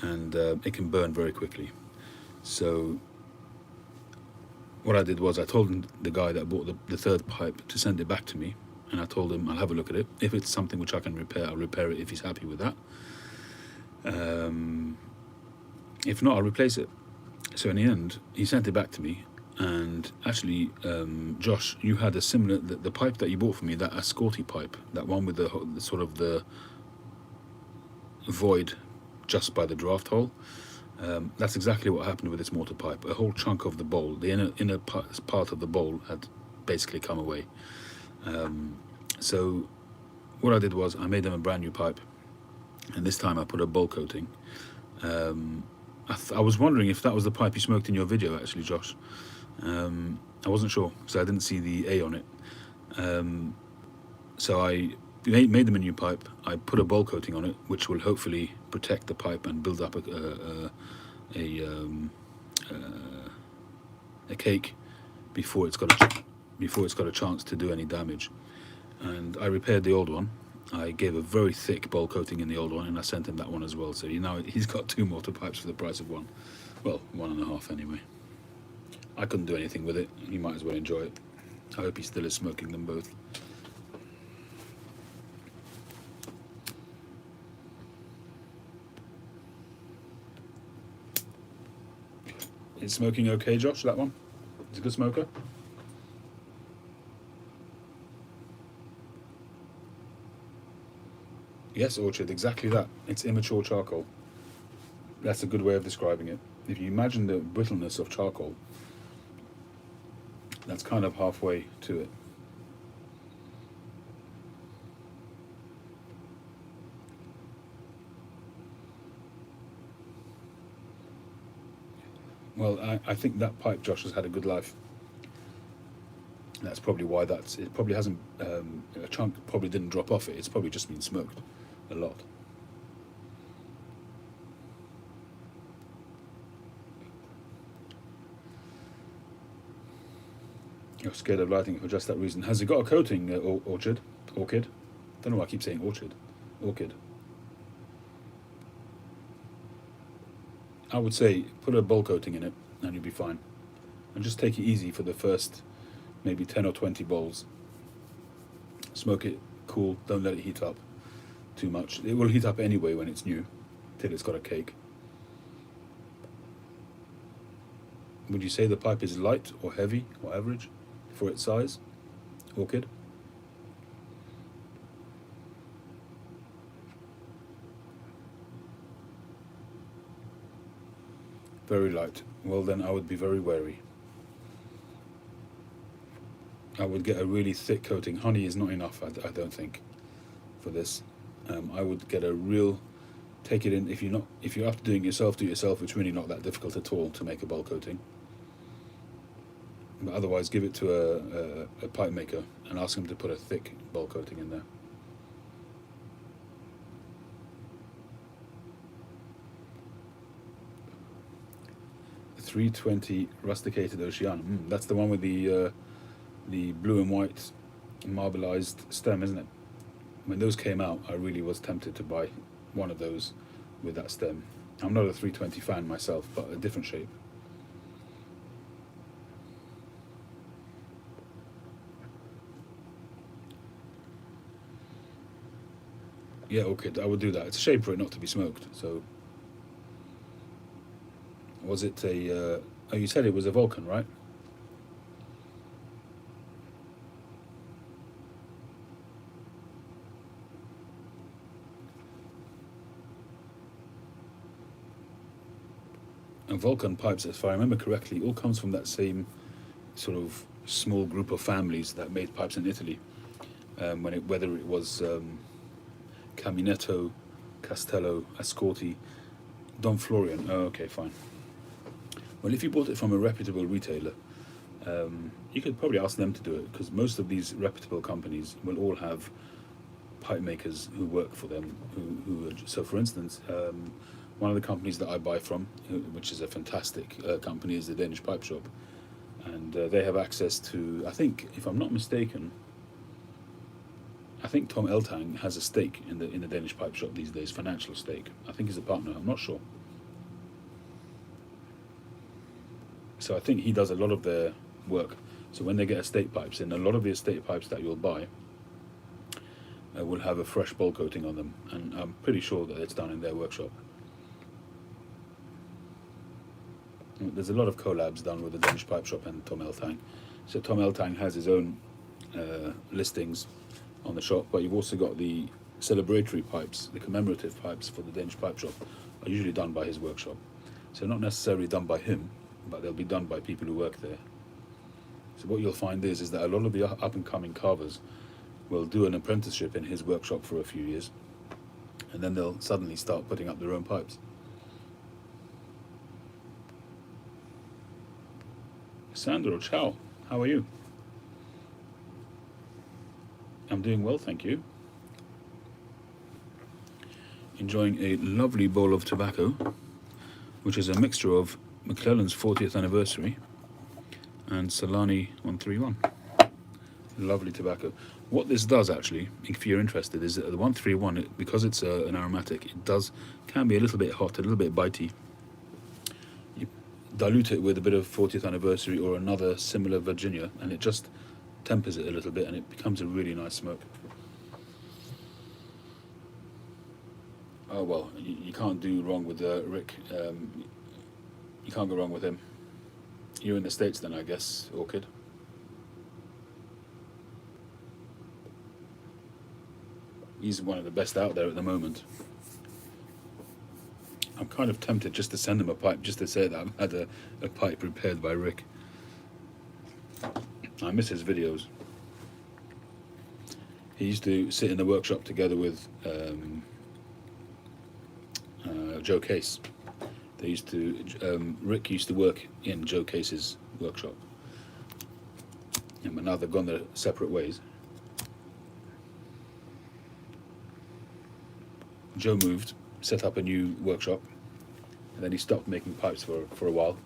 and it can burn very quickly. So what I did was I told the guy that bought the third pipe to send it back to me, and I told him I'll have a look at it. If it's something which I can repair, I'll repair it if he's happy with that. If not, I'll replace it. So in the end, he sent it back to me, and actually, Josh, you had a similar, the pipe that you bought for me, that Ascorti pipe, that one with the sort of the void just by the draft hole. That's exactly what happened with this mortar pipe. A whole chunk of the bowl, the inner part of the bowl, had basically come away. So what I did was I made them a brand new pipe, and this time I put a bowl coating. I was wondering if that was the pipe you smoked in your video, actually, Josh. I wasn't sure because I didn't see the A on it. So I made them a new pipe. I put a bowl coating on it, which will hopefully protect the pipe and build up a cake before it's got a chance to do any damage. And I repaired the old one. I gave a very thick bowl coating in the old one, and I sent him that one as well. So he's got 2 mortar pipes for the price of one. Well, 1.5 anyway. I couldn't do anything with it. He might as well enjoy it. I hope he still is smoking them both. Is smoking okay, Josh, that one? Is a good smoker? Yes, Orchard, exactly that. It's immature charcoal. That's a good way of describing it. If you imagine the brittleness of charcoal, that's kind of halfway to it. Well, I think that pipe, Josh, has had a good life. That's probably why it probably hasn't, a chunk probably didn't drop off it. It's probably just been smoked a lot. You're scared of lighting it for just that reason. Has it got a coating, Orchid? Orchid? Don't know why I keep saying orchard. Orchid. I would say put a bowl coating in it and you'll be fine. And just take it easy for the first maybe 10 or 20 bowls. Smoke it cool, don't let it heat up too much. It will heat up anyway when it's new, till it's got a cake. Would you say the pipe is light or heavy or average for its size, Orchid? Very light. Well then I would be very wary. I would get a really thick coating. Honey is not enough, I don't think, for this. I would get a real, take it in, if you're after doing it yourself, do it yourself. It's really not that difficult at all to make a bowl coating. But otherwise give it to a pipe maker and ask him to put a thick bowl coating in there. The 320 rusticated Oceana. That's the one with the blue and white marbleized stem, isn't it? When those came out, I really was tempted to buy one of those with that stem. I'm not a 320 fan myself, but a different shape. Yeah, okay, I would do that. It's a shame for it not to be smoked. So, was it a? Oh, you said it was a Vulcan, right? And Vulcan pipes, if I remember correctly, all comes from that same sort of small group of families that made pipes in Italy. Whether it was Caminetto, Castello, Ascorti, Don Florian. Oh, okay, fine. Well, if you bought it from a reputable retailer, you could probably ask them to do it, because most of these reputable companies will all have pipe makers who work for them. So, for instance, one of the companies that I buy from, which is a fantastic company, is the Danish Pipe Shop, and they have access to, I think, if I'm not mistaken, I think Tom Eltang has a stake in the Danish Pipe Shop these days, financial stake. I think he's a partner. I'm not sure. So I think he does a lot of their work. So when they get estate pipes in, a lot of the estate pipes that you'll buy will have a fresh bowl coating on them, and I'm pretty sure that it's done in their workshop. There's a lot of collabs done with the Danish Pipe Shop and Tom Eltang. So Tom Eltang has his own listings on the shop, but you've also got the celebratory pipes, the commemorative pipes for the Danish Pipe Shop are usually done by his workshop. So not necessarily done by him, but they'll be done by people who work there. So what you'll find is that a lot of the up and coming carvers will do an apprenticeship in his workshop for a few years, and then they'll suddenly start putting up their own pipes. Sandro, ciao. How are you? I'm doing well, thank you. Enjoying a lovely bowl of tobacco, which is a mixture of McClelland's 40th anniversary and Solani 131. Lovely tobacco. What this does, actually, if you're interested, is that the 131, because it's an aromatic, can be a little bit hot, a little bit bitey. You dilute it with a bit of 40th anniversary or another similar Virginia, and it just tempers it a little bit, and it becomes a really nice smoke. Oh well, you can't do wrong with Rick. You can't go wrong with him. You're in the States then, I guess, Orchid. He's one of the best out there at the moment. I'm kind of tempted just to send him a pipe, just to say that I've had a pipe prepared by Rick. I miss his videos. He used to sit in the workshop together with Joe Case. Rick used to work in Joe Case's workshop, but now they've gone their separate ways. Joe moved, set up a new workshop, and then he stopped making pipes for a while,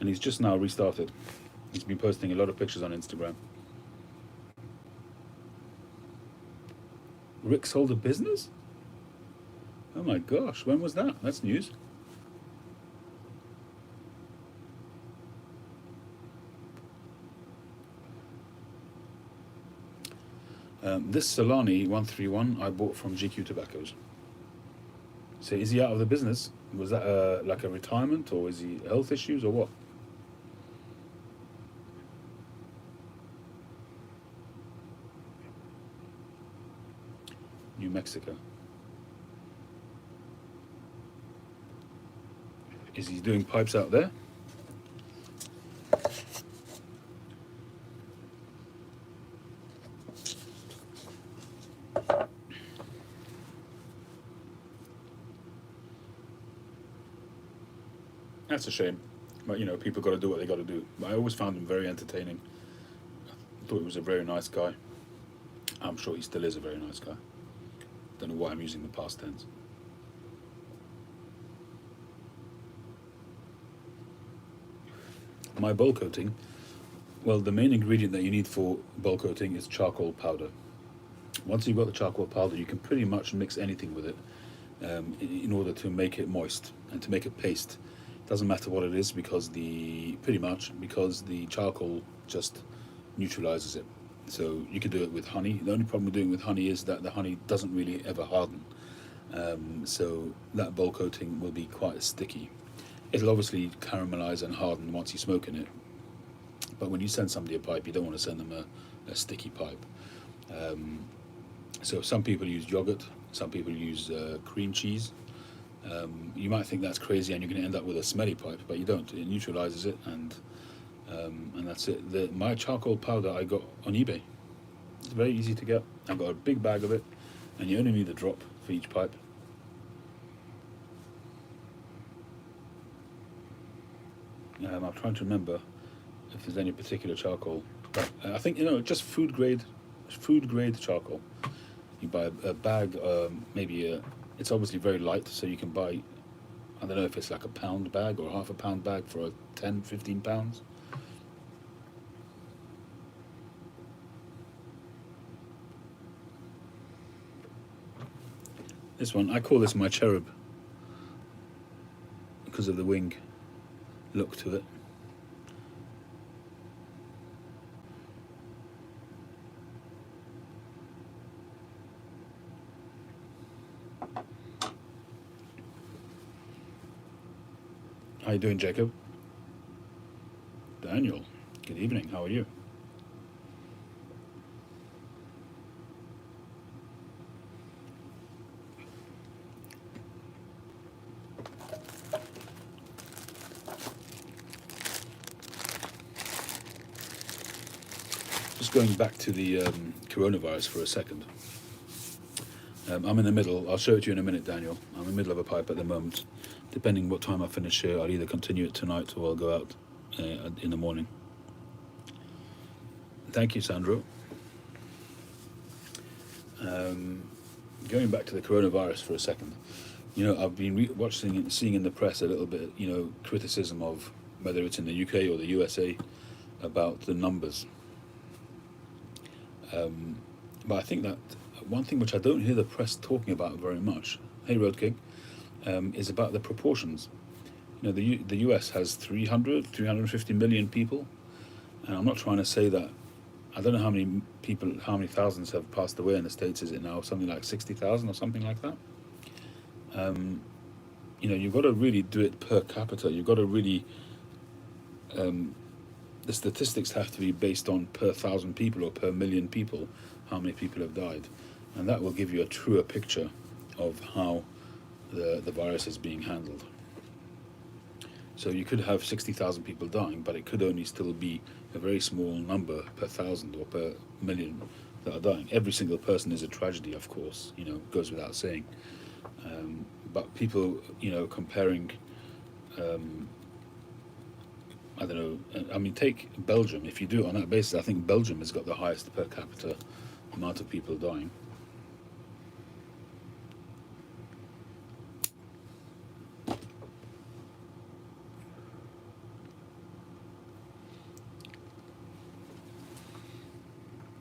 and he's just now restarted. He's been posting a lot of pictures on Instagram. Rick sold a business? Oh my gosh, when was that? That's news. This Solani 131 I bought from GQ Tobaccos. So is he out of the business? Was that like a retirement, or is he health issues, or what? New Mexico. Is he doing pipes out there? That's a shame. But, people got to do what they got to do. But I always found him very entertaining. I thought he was a very nice guy. I'm sure he still is a very nice guy. Don't know why I'm using the past tense. My bowl coating, well, the main ingredient that you need for bowl coating is charcoal powder. Once you've got the charcoal powder, you can pretty much mix anything with it. in order to make it moist and to make it paste. Doesn't matter what it is because pretty much because the charcoal just neutralizes it. So you can do it with honey. The only problem with doing it with honey is that the honey doesn't really ever harden. So that bowl coating will be quite sticky. It'll obviously caramelize and harden once you smoke in it. But when you send somebody a pipe, you don't want to send them a sticky pipe. So some people use yogurt, some people use cream cheese. You might think that's crazy and you're going to end up with a smelly pipe, but you don't. It neutralizes it, and that's it. My charcoal powder I got on eBay. It's very easy to get. I got a big bag of it, and you only need a drop for each pipe. I'm trying to remember if there's any particular charcoal, but I think just food grade charcoal. You buy a bag, maybe it's obviously very light, so you can buy, I don't know if it's like a pound bag or half a pound bag for 10, 15 pounds. This one, I call this my cherub because of the wing look to it. How you doing, Jacob? Daniel, good evening. How are you? Just going back to the coronavirus for a second. I'm in the middle. I'll show it to you in a minute, Daniel. I'm in the middle of a pipe at the moment. Depending what time I finish here, I'll either continue it tonight or I'll go out in the morning. Thank you, Sandro. Going back to the coronavirus for a second. I've been watching and seeing in the press a little bit, criticism of whether it's in the UK or the USA about the numbers. But I think that one thing which I don't hear the press talking about very much, hey Road King, is about the proportions. The US has 350 million people, and I'm not trying to say that. I don't know how many thousands have passed away in the States. Is it now something like 60,000 or something like that? You've got to really do it per capita. You've got to really, the statistics have to be based on per 1,000 people or per million people, how many people have died. And that will give you a truer picture of how the virus is being handled. So you could have 60,000 people dying, but it could only still be a very small number per 1,000 or per million that are dying. Every single person is a tragedy, of course, goes without saying. But people, comparing, I don't know, I mean, take Belgium. If you do it on that basis, I think Belgium has got the highest per capita amount of people dying.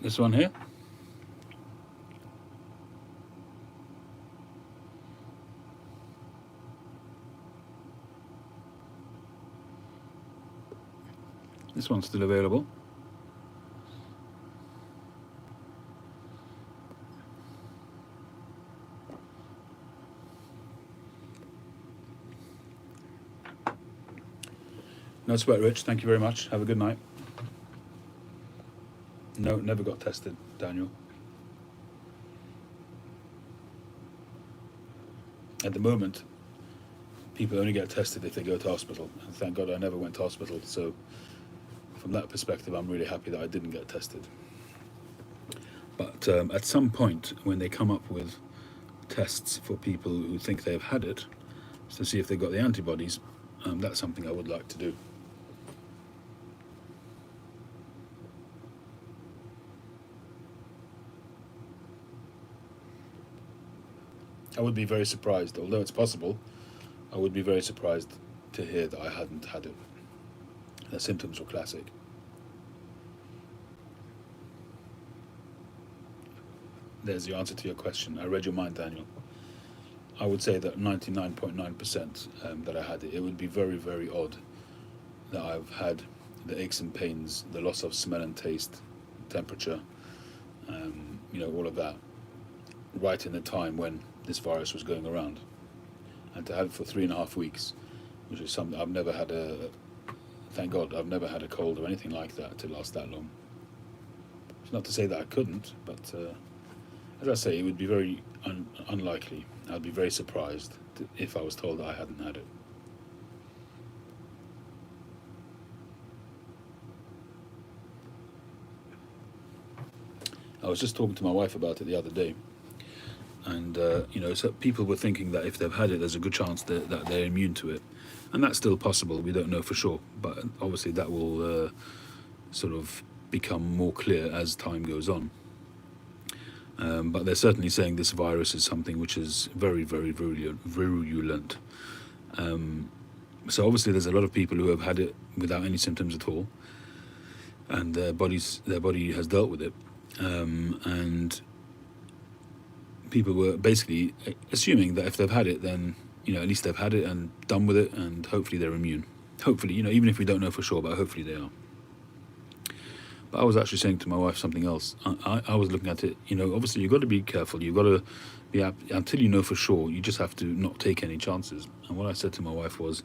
This one here. This one's still available. No sweat, Rich. Thank you very much. Have a good night. No, never got tested, Daniel. At the moment, people only get tested if they go to hospital. And thank God I never went to hospital. So from that perspective, I'm really happy that I didn't get tested. But at some point, when they come up with tests for people who think they've had it, to see if they've got the antibodies, that's something I would like to do. I would be very surprised, although it's possible, I would be very surprised to hear that I hadn't had it. The symptoms were classic. There's the answer to your question. I read your mind, Daniel. I would say that 99.9% that I had it. It would be very, very odd that I've had the aches and pains, the loss of smell and taste, temperature, all of that, right in the time when this virus was going around. And to have it for 3.5 weeks, which is something I've never had thank God, I've never had a cold or anything like that to last that long. It's not to say that I couldn't, but as I say, it would be very unlikely. I'd be very surprised if I was told that I hadn't had it. I was just talking to my wife about it the other day, and so people were thinking that if they've had it, there's a good chance that they're immune to it, and that's still possible. We don't know for sure, but obviously that will sort of become more clear as time goes on. But they're certainly saying this virus is something which is very, very virulent. So obviously there's a lot of people who have had it without any symptoms at all, and their body has dealt with it. And people were basically assuming that if they've had it, then at least they've had it and done with it, and hopefully they're immune. Hopefully, even if we don't know for sure, but hopefully they are. But I was actually saying to my wife something else. I was looking at it. Obviously you've got to be careful. You've got to be until you know for sure. You just have to not take any chances. And what I said to my wife was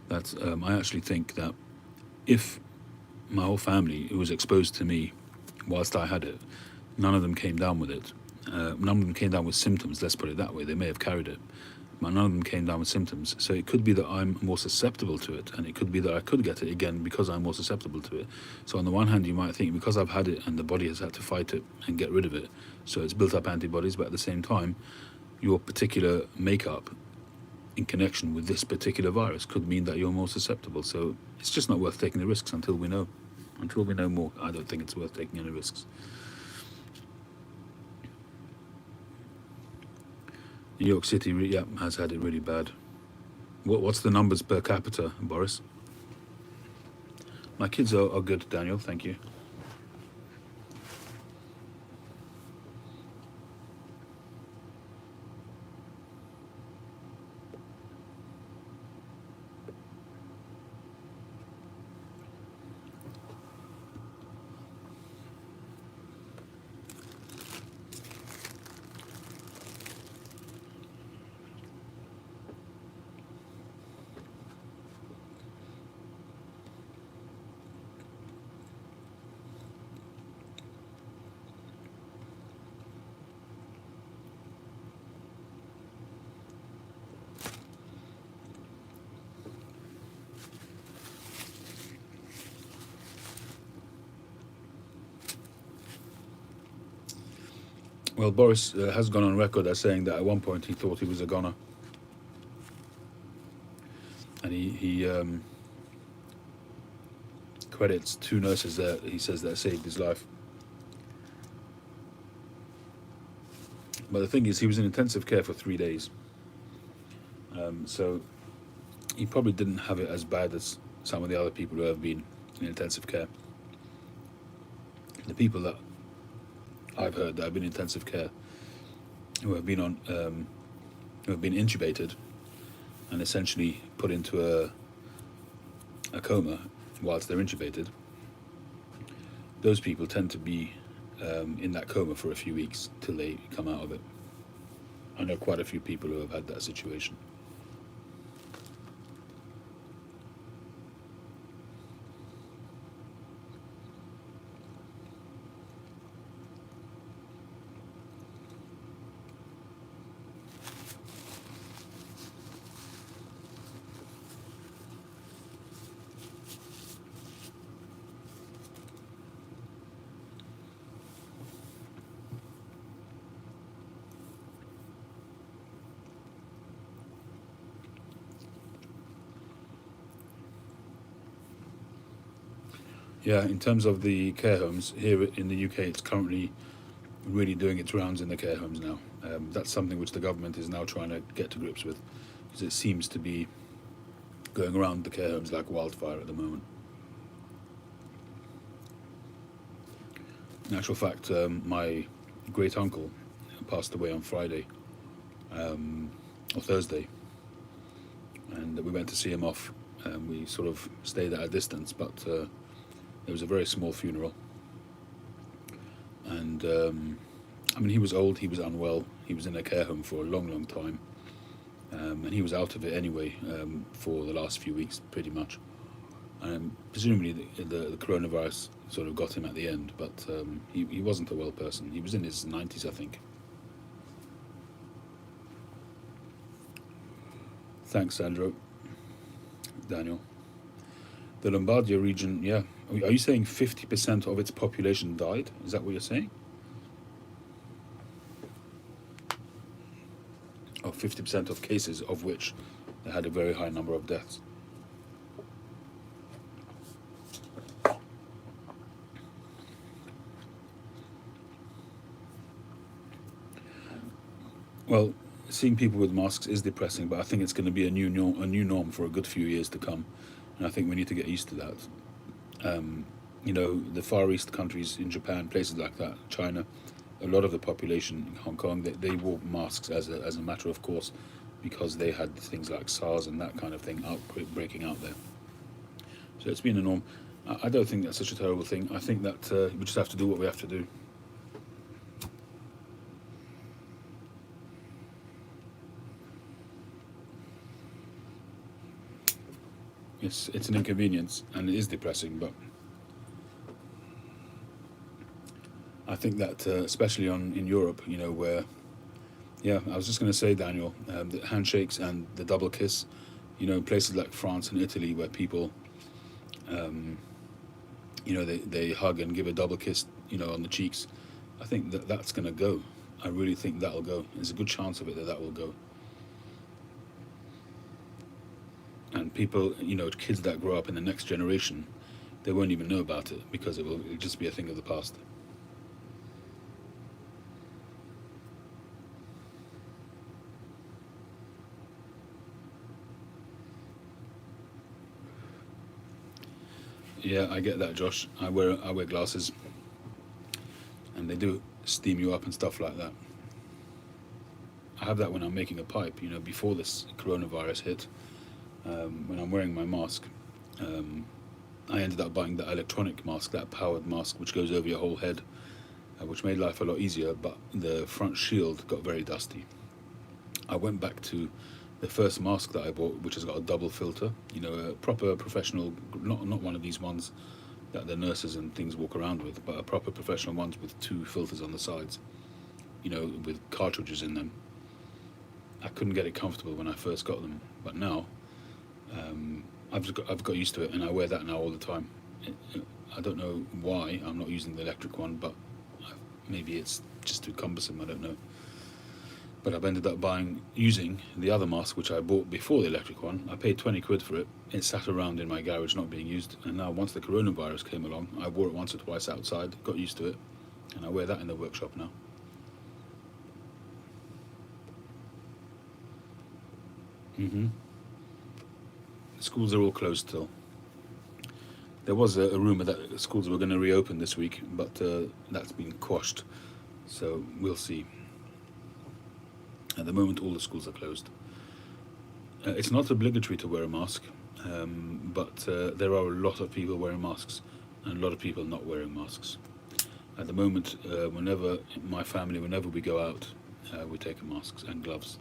that I actually think that if my whole family who was exposed to me whilst I had it, none of them came down with it. None of them came down with symptoms, let's put it that way. They may have carried it, but none of them came down with symptoms. So it could be that I'm more susceptible to it, and it could be that I could get it again because I'm more susceptible to it. So on the one hand, you might think because I've had it and the body has had to fight it and get rid of it, so it's built up antibodies, but at the same time, your particular makeup in connection with this particular virus could mean that you're more susceptible. So it's just not worth taking the risks until we know. Until we know more, I don't think it's worth taking any risks. New York City, has had it really bad. What's the numbers per capita, Boris? My kids are good, Daniel, thank you. Well, Boris has gone on record as saying that at one point he thought he was a goner. And he credits 2 nurses there, he says, that saved his life. But the thing is, he was in intensive care for 3 days. So he probably didn't have it as bad as some of the other people who have been in intensive care. The people that I've heard that have been in intensive care, who have been intubated and essentially put into a coma whilst they're intubated, those people tend to be in that coma for a few weeks till they come out of it. I know quite a few people who have had that situation. Yeah, in terms of the care homes, here in the UK, it's currently really doing its rounds in the care homes now. That's something which the government is now trying to get to grips with, because it seems to be going around the care homes like wildfire at the moment. In actual fact, my great uncle passed away on Friday. or Thursday, and we went to see him off. We sort of stayed at a distance, but it was a very small funeral. And I mean, he was old, he was unwell, he was in a care home for a long, long time, and he was out of it anyway for the last few weeks, pretty much. And presumably the coronavirus sort of got him at the end, but he wasn't a well person. He was in his 90s, I think. Thanks, Sandro. Daniel. The Lombardia region, yeah. Are you saying 50% of its population died? Is that what you're saying? Or 50% of cases of which they had a very high number of deaths? Well, seeing people with masks is depressing, but I think it's going to be a new norm for a good few years to come, and I think we need to get used to that. You know, the Far East countries in Japan, places like that, China, a lot of the population in Hong Kong, they wore masks as a matter of course, because they had things like SARS and that kind of thing breaking out there. So it's been a norm. I don't think that's such a terrible thing. I think that we just have to do what we have to do. It's an inconvenience and it is depressing, but I think that especially in Europe, you know, where, yeah, I was just going to say, Daniel, the handshakes and the double kiss, you know, in places like France and Italy where people, you know, they hug and give a double kiss, you know, on the cheeks. I think that's going to go. I really think that'll go. There's a good chance of it that will go. And people, you know, kids that grow up in the next generation, they won't even know about it because it'll just be a thing of the past. Yeah, I get that, Josh. I wear glasses, and they do steam you up and stuff like that. I have that when I'm making a pipe. You know, before this coronavirus hit, when I'm wearing my mask, I ended up buying that electronic mask, that powered mask, which goes over your whole head, which made life a lot easier. But the front shield got very dusty. I went back to the first mask that I bought, which has got a double filter, you know, a proper professional, not one of these ones that the nurses and things walk around with, but a proper professional ones with two filters on the sides, you know, with cartridges in them. I couldn't get it comfortable when I first got them, but now I've got used to it, and I wear that now all the time. I don't know why I'm not using the electric one, but maybe it's just too cumbersome, I don't know. But I've ended up using the other mask, which I bought before the electric one. I paid 20 quid for it. It sat around in my garage not being used. And now once the coronavirus came along, I wore it once or twice outside, got used to it. And I wear that in the workshop now. The schools are all closed still. There was a rumour that schools were going to reopen this week, but that's been quashed. So we'll see. At the moment, all the schools are closed. It's not obligatory to wear a mask, but there are a lot of people wearing masks and a lot of people not wearing masks. At the moment, whenever we go out, we take masks and gloves.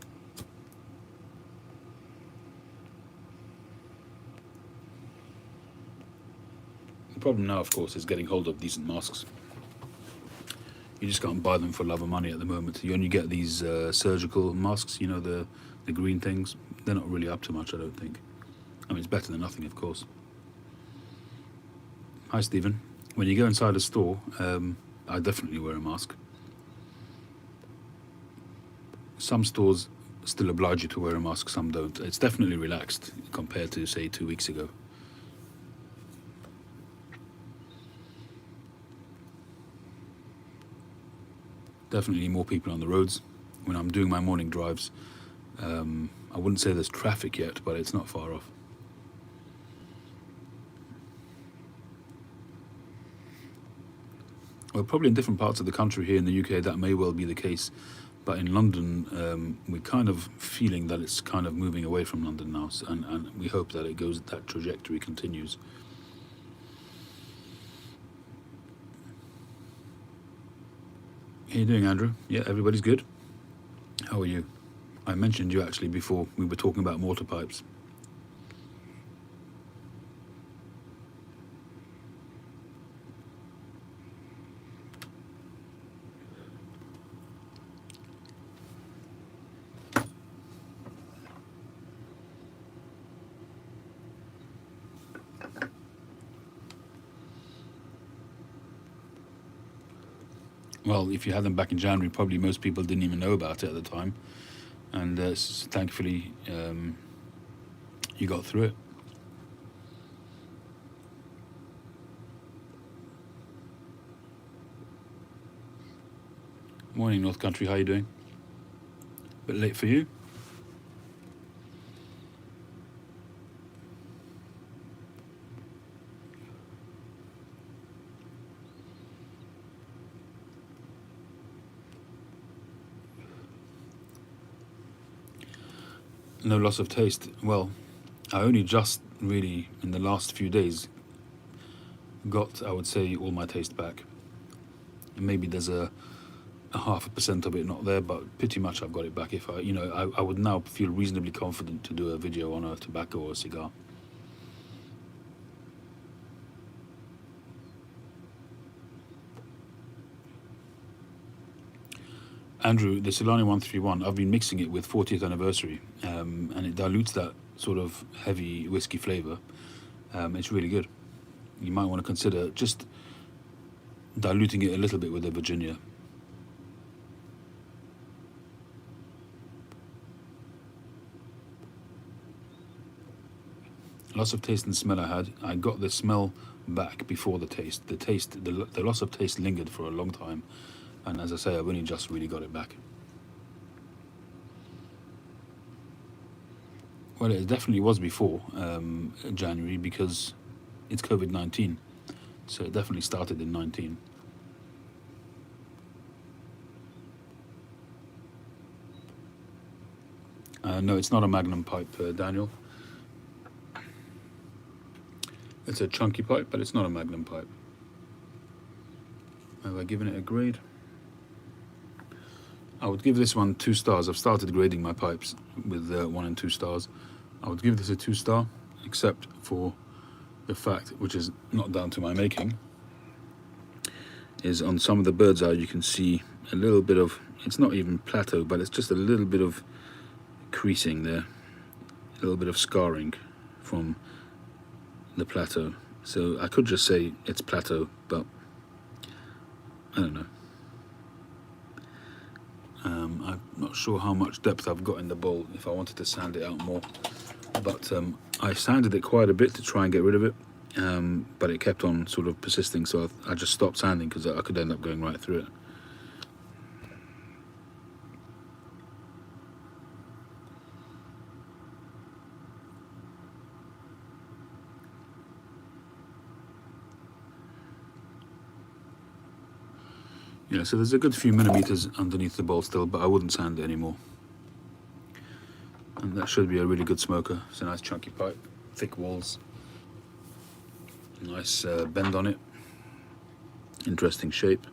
The problem now, of course, is getting hold of decent masks. You just can't buy them for love or money at the moment. You only get these surgical masks, you know, the green things. They're not really up to much, I don't think. I mean, it's better than nothing, of course. Hi, Stephen. When you go inside a store, I definitely wear a mask. Some stores still oblige you to wear a mask, some don't. It's definitely relaxed compared to, say, 2 weeks ago. Definitely more people on the roads. When I'm doing my morning drives, I wouldn't say there's traffic yet, but it's not far off. Well, probably in different parts of the country here in the UK, that may well be the case. But in London, we're kind of feeling that it's kind of moving away from London now, and we hope that that trajectory continues. How you doing, Andrew? Yeah, everybody's good. How are you? I mentioned you actually before we were talking about mortar pipes. Well, if you had them back in January, probably most people didn't even know about it at the time, and thankfully you got through it. Morning, North Country. How you doing? Bit late for you? No loss of taste. Well, I only just really in the last few days got, I would say, all my taste back. Maybe there's a 0.5% of it not there, but pretty much I've got it back. If I would now feel reasonably confident to do a video on a tobacco or a cigar. Andrew, the Solani 131, I've been mixing it with 40th anniversary, and it dilutes that sort of heavy whiskey flavour. It's really good. You might want to consider just diluting it a little bit with the Virginia. Loss of taste and smell I had. I got the smell back before the taste. The loss of taste lingered for a long time. And as I say, I've only just really got it back. Well, it definitely was before January because it's COVID-19. So it definitely started in 19. No, it's not a Magnum pipe, Daniel. It's a chunky pipe, but it's not a Magnum pipe. Have I given it a grade? I would give this one 2 stars. I've started grading my pipes with 1 and 2 stars. I would give this a 2 star, except for the fact, which is not down to my making, is on some of the bird's eye you can see a little bit of, it's not even plateau, but it's just a little bit of creasing there, a little bit of scarring from the plateau. So I could just say it's plateau, but I don't know. I'm not sure how much depth I've got in the bowl if I wanted to sand it out more, but I sanded it quite a bit to try and get rid of it, but it kept on sort of persisting, so I just stopped sanding because I could end up going right through it. Yeah, so there's a good few millimeters underneath the bowl still, but I wouldn't sand it anymore. And that should be a really good smoker. It's a nice chunky pipe, thick walls, nice bend on it, interesting shape,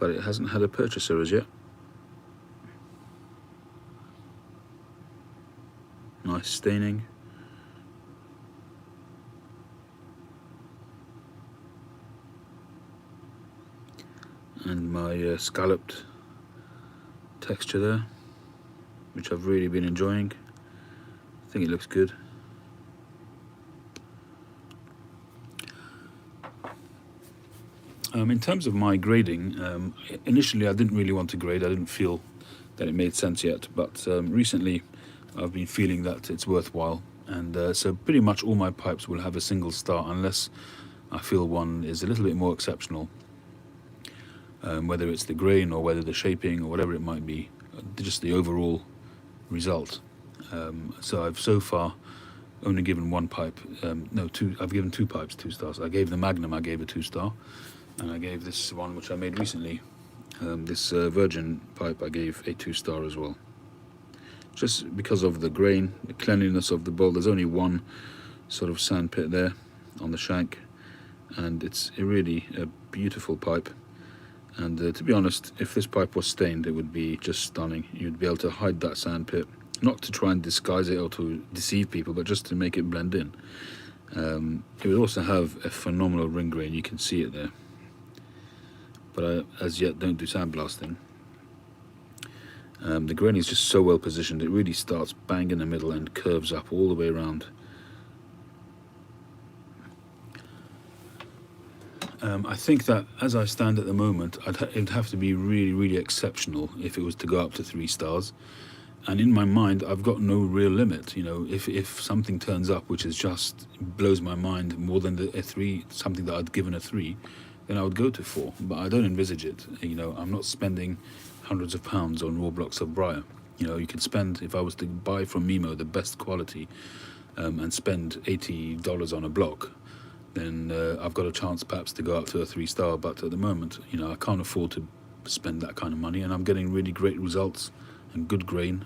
but it hasn't had a purchaser as yet. Nice staining. And my scalloped texture there, which I've really been enjoying. I think it looks good. In terms of my grading, initially I didn't really want to grade. I didn't feel that it made sense yet, but recently I've been feeling that it's worthwhile, and so pretty much all my pipes will have a single star unless I feel one is a little bit more exceptional. Whether it's the grain or whether the shaping or whatever it might be, just the overall result. So I've so far only given one pipe, no, two. I've given 2 pipes 2 stars. I gave the Magnum, I gave a 2 star, and I gave this one which I made recently This virgin pipe I gave a 2-star as well, just because of the grain, the cleanliness of the bowl. There's only one sort of sandpit there on the shank, and it's really a beautiful pipe. And to be honest, if this pipe was stained, it would be just stunning. You'd be able to hide that sandpit, not to try and disguise it or to deceive people, but just to make it blend in. It would also have a phenomenal ring grain, you can see it there. But I, as yet, don't do sandblasting. The grain is just so well positioned, it really starts bang in the middle and curves up all the way around. I think that as I stand at the moment, it'd have to be really, really exceptional if it was to go up to 3 stars. And in my mind, I've got no real limit. You know, if something turns up which is just blows my mind more than a 3, something that I'd given a 3, then I would go to 4. But I don't envisage it. You know, I'm not spending hundreds of pounds on raw blocks of briar. You know, you could spend, if I was to buy from Mimo the best quality and spend $80 on a block, then I've got a chance perhaps to go up to a 3-star. But at the moment, you know, I can't afford to spend that kind of money, and I'm getting really great results and good grain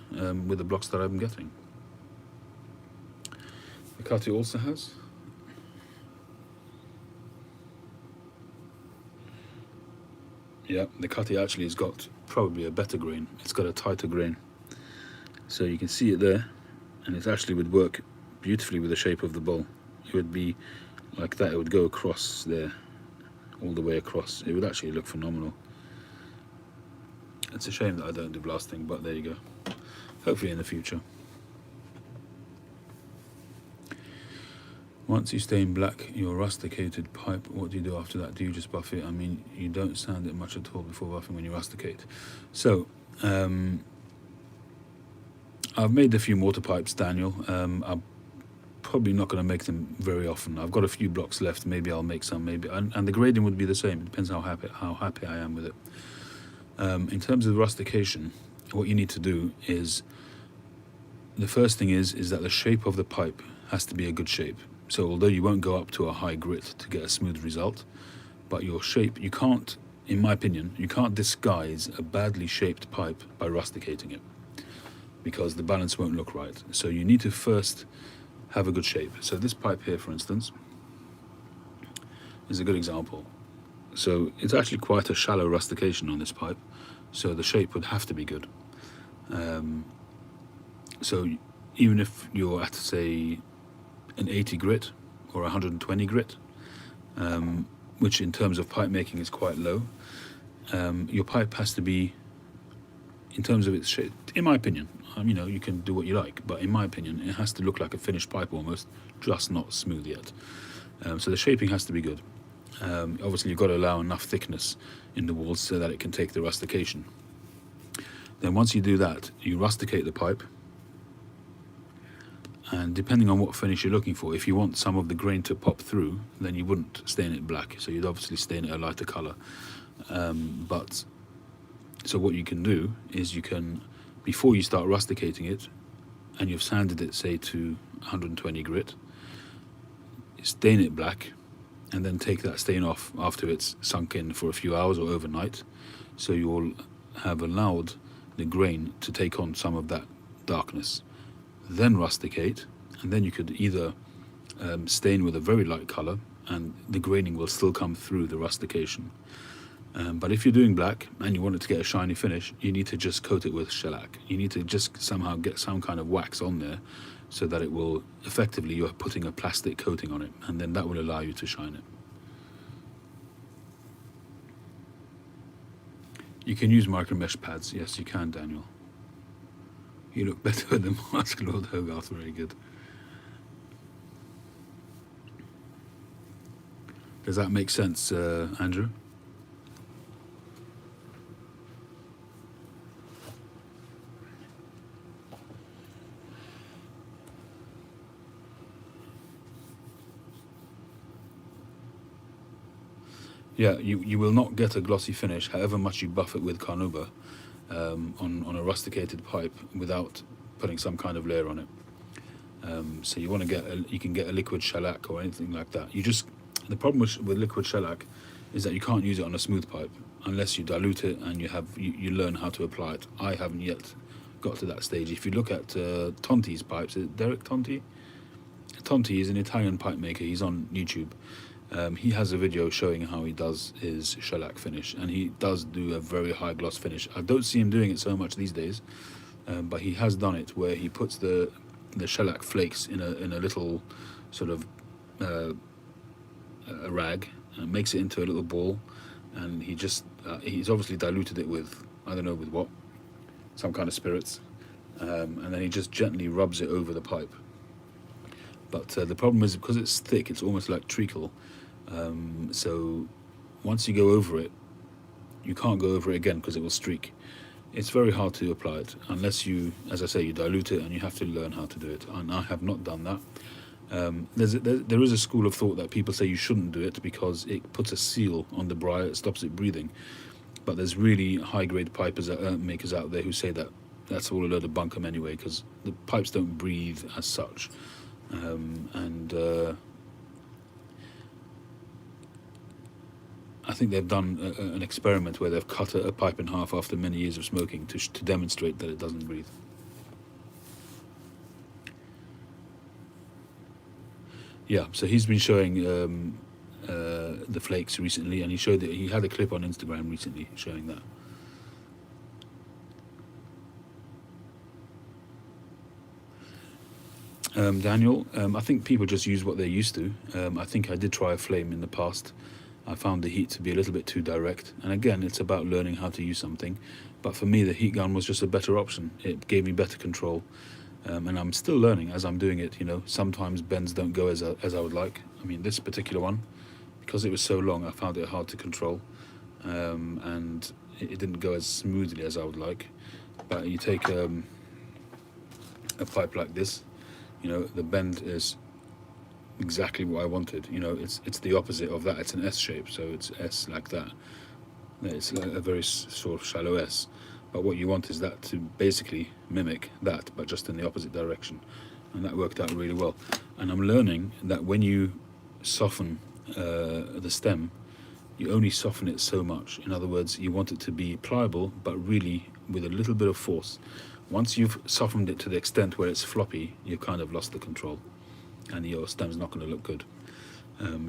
with the blocks that I'm getting. The Cutty also has. Yeah, the Cutty actually has got probably a better grain. It's got a tighter grain. So you can see it there, and it actually would work beautifully with the shape of the bowl. It would be like that, it would go across there, all the way across. It would actually look phenomenal. It's a shame that I don't do blasting, but there you go. Hopefully in the future. Once you stain black your rusticated pipe, what do you do after that? Do you just buff it? I mean, you don't sand it much at all before buffing when you rusticate. So, I've made a few mortar pipes, Daniel. I'm probably not going to make them very often. I've got a few blocks left. Maybe I'll make some. Maybe, and the grading would be the same. It depends how happy I am with it. In terms of rustication, what you need to do is, the first thing is that the shape of the pipe has to be a good shape. So although you won't go up to a high grit to get a smooth result, but your shape, you can't, in my opinion, you can't disguise a badly shaped pipe by rusticating it, because the balance won't look right. So you need to first have a good shape. So this pipe here, for instance, is a good example. So it's actually quite a shallow rustication on this pipe, so the shape would have to be good. So even if you're at, say, an 80 grit or 120 grit, which in terms of pipe making is quite low, your pipe has to be, in terms of its shape, in my opinion, you know, you can do what you like, but in my opinion, it has to look like a finished pipe almost, just not smooth yet. So the shaping has to be good. Obviously, you've got to allow enough thickness in the walls so that it can take the rustication. Then once you do that, you rusticate the pipe, and depending on what finish you're looking for, if you want some of the grain to pop through, then you wouldn't stain it black, so you'd obviously stain it a lighter colour. So what you can do is you can, before you start rusticating it, and you've sanded it, say, to 120 grit, stain it black, and then take that stain off after it's sunk in for a few hours or overnight, so you'll have allowed the grain to take on some of that darkness. Then rusticate, and then you could either stain with a very light colour, and the graining will still come through the rustication. But if you're doing black and you want it to get a shiny finish, you need to just coat it with shellac. You need to just somehow get some kind of wax on there, so that it will, effectively, you're putting a plastic coating on it, and then that will allow you to shine it. You can use micro mesh pads. Yes, you can, Daniel. You look better with the mask, Lord Hogarth. Very good. Does that make sense, Andrew? Yeah, you will not get a glossy finish, however much you buff it with carnauba on a rusticated pipe without putting some kind of layer on it. So you want to get you can get a liquid shellac or anything like that. The problem with liquid shellac is that you can't use it on a smooth pipe. unless you dilute it and you learn how to apply it. I haven't yet got to that stage. If you look at Tonti's pipes, is it Derek Tonti? Tonti is an Italian pipe maker. He's on YouTube. He has a video showing how he does his shellac finish, and he does do a very high gloss finish. I don't see him doing it so much these days, but he has done it where he puts the shellac flakes in a little sort of a rag and makes it into a little ball, and he's obviously diluted it with, I don't know with what, some kind of spirits, and then he just gently rubs it over the pipe. But the problem is, because it's thick, it's almost like treacle. So once you go over it, you can't go over it again because it will streak. It's very hard to apply it unless you, as I say, you dilute it, and you have to learn how to do it. And I have not done that. There is a school of thought that people say you shouldn't do it because it puts a seal on the briar, it stops it breathing. But there's really high-grade pipers makers out there who say that that's all a load of bunkum anyway, because the pipes don't breathe as such. I think they've done an experiment where they've cut a pipe in half after many years of smoking to demonstrate that it doesn't breathe. Yeah, so he's been showing the flakes recently, and he had a clip on Instagram recently showing that. Daniel, I think people just use what they're used to. I think I did try a flame in the past. I found the heat to be a little bit too direct, and again, it's about learning how to use something. But for me, the heat gun was just a better option. It gave me better control, and I'm still learning as I'm doing it. Sometimes bends don't go as I would like. I mean, this particular one, because it was so long, I found it hard to control, and it didn't go as smoothly as I would like. But you take a pipe like this, the bend is exactly what I wanted. It's the opposite of that. It's an S shape, so it's S like that. It's a very sort of shallow S, but what you want is that to basically mimic that, but just in the opposite direction, and that worked out really well. And I'm learning that when you soften the stem, you only soften it so much. In other words, you want it to be pliable, but really with a little bit of force. Once you've softened it to the extent where it's floppy, you've kind of lost the control, and your stem's not going to look good.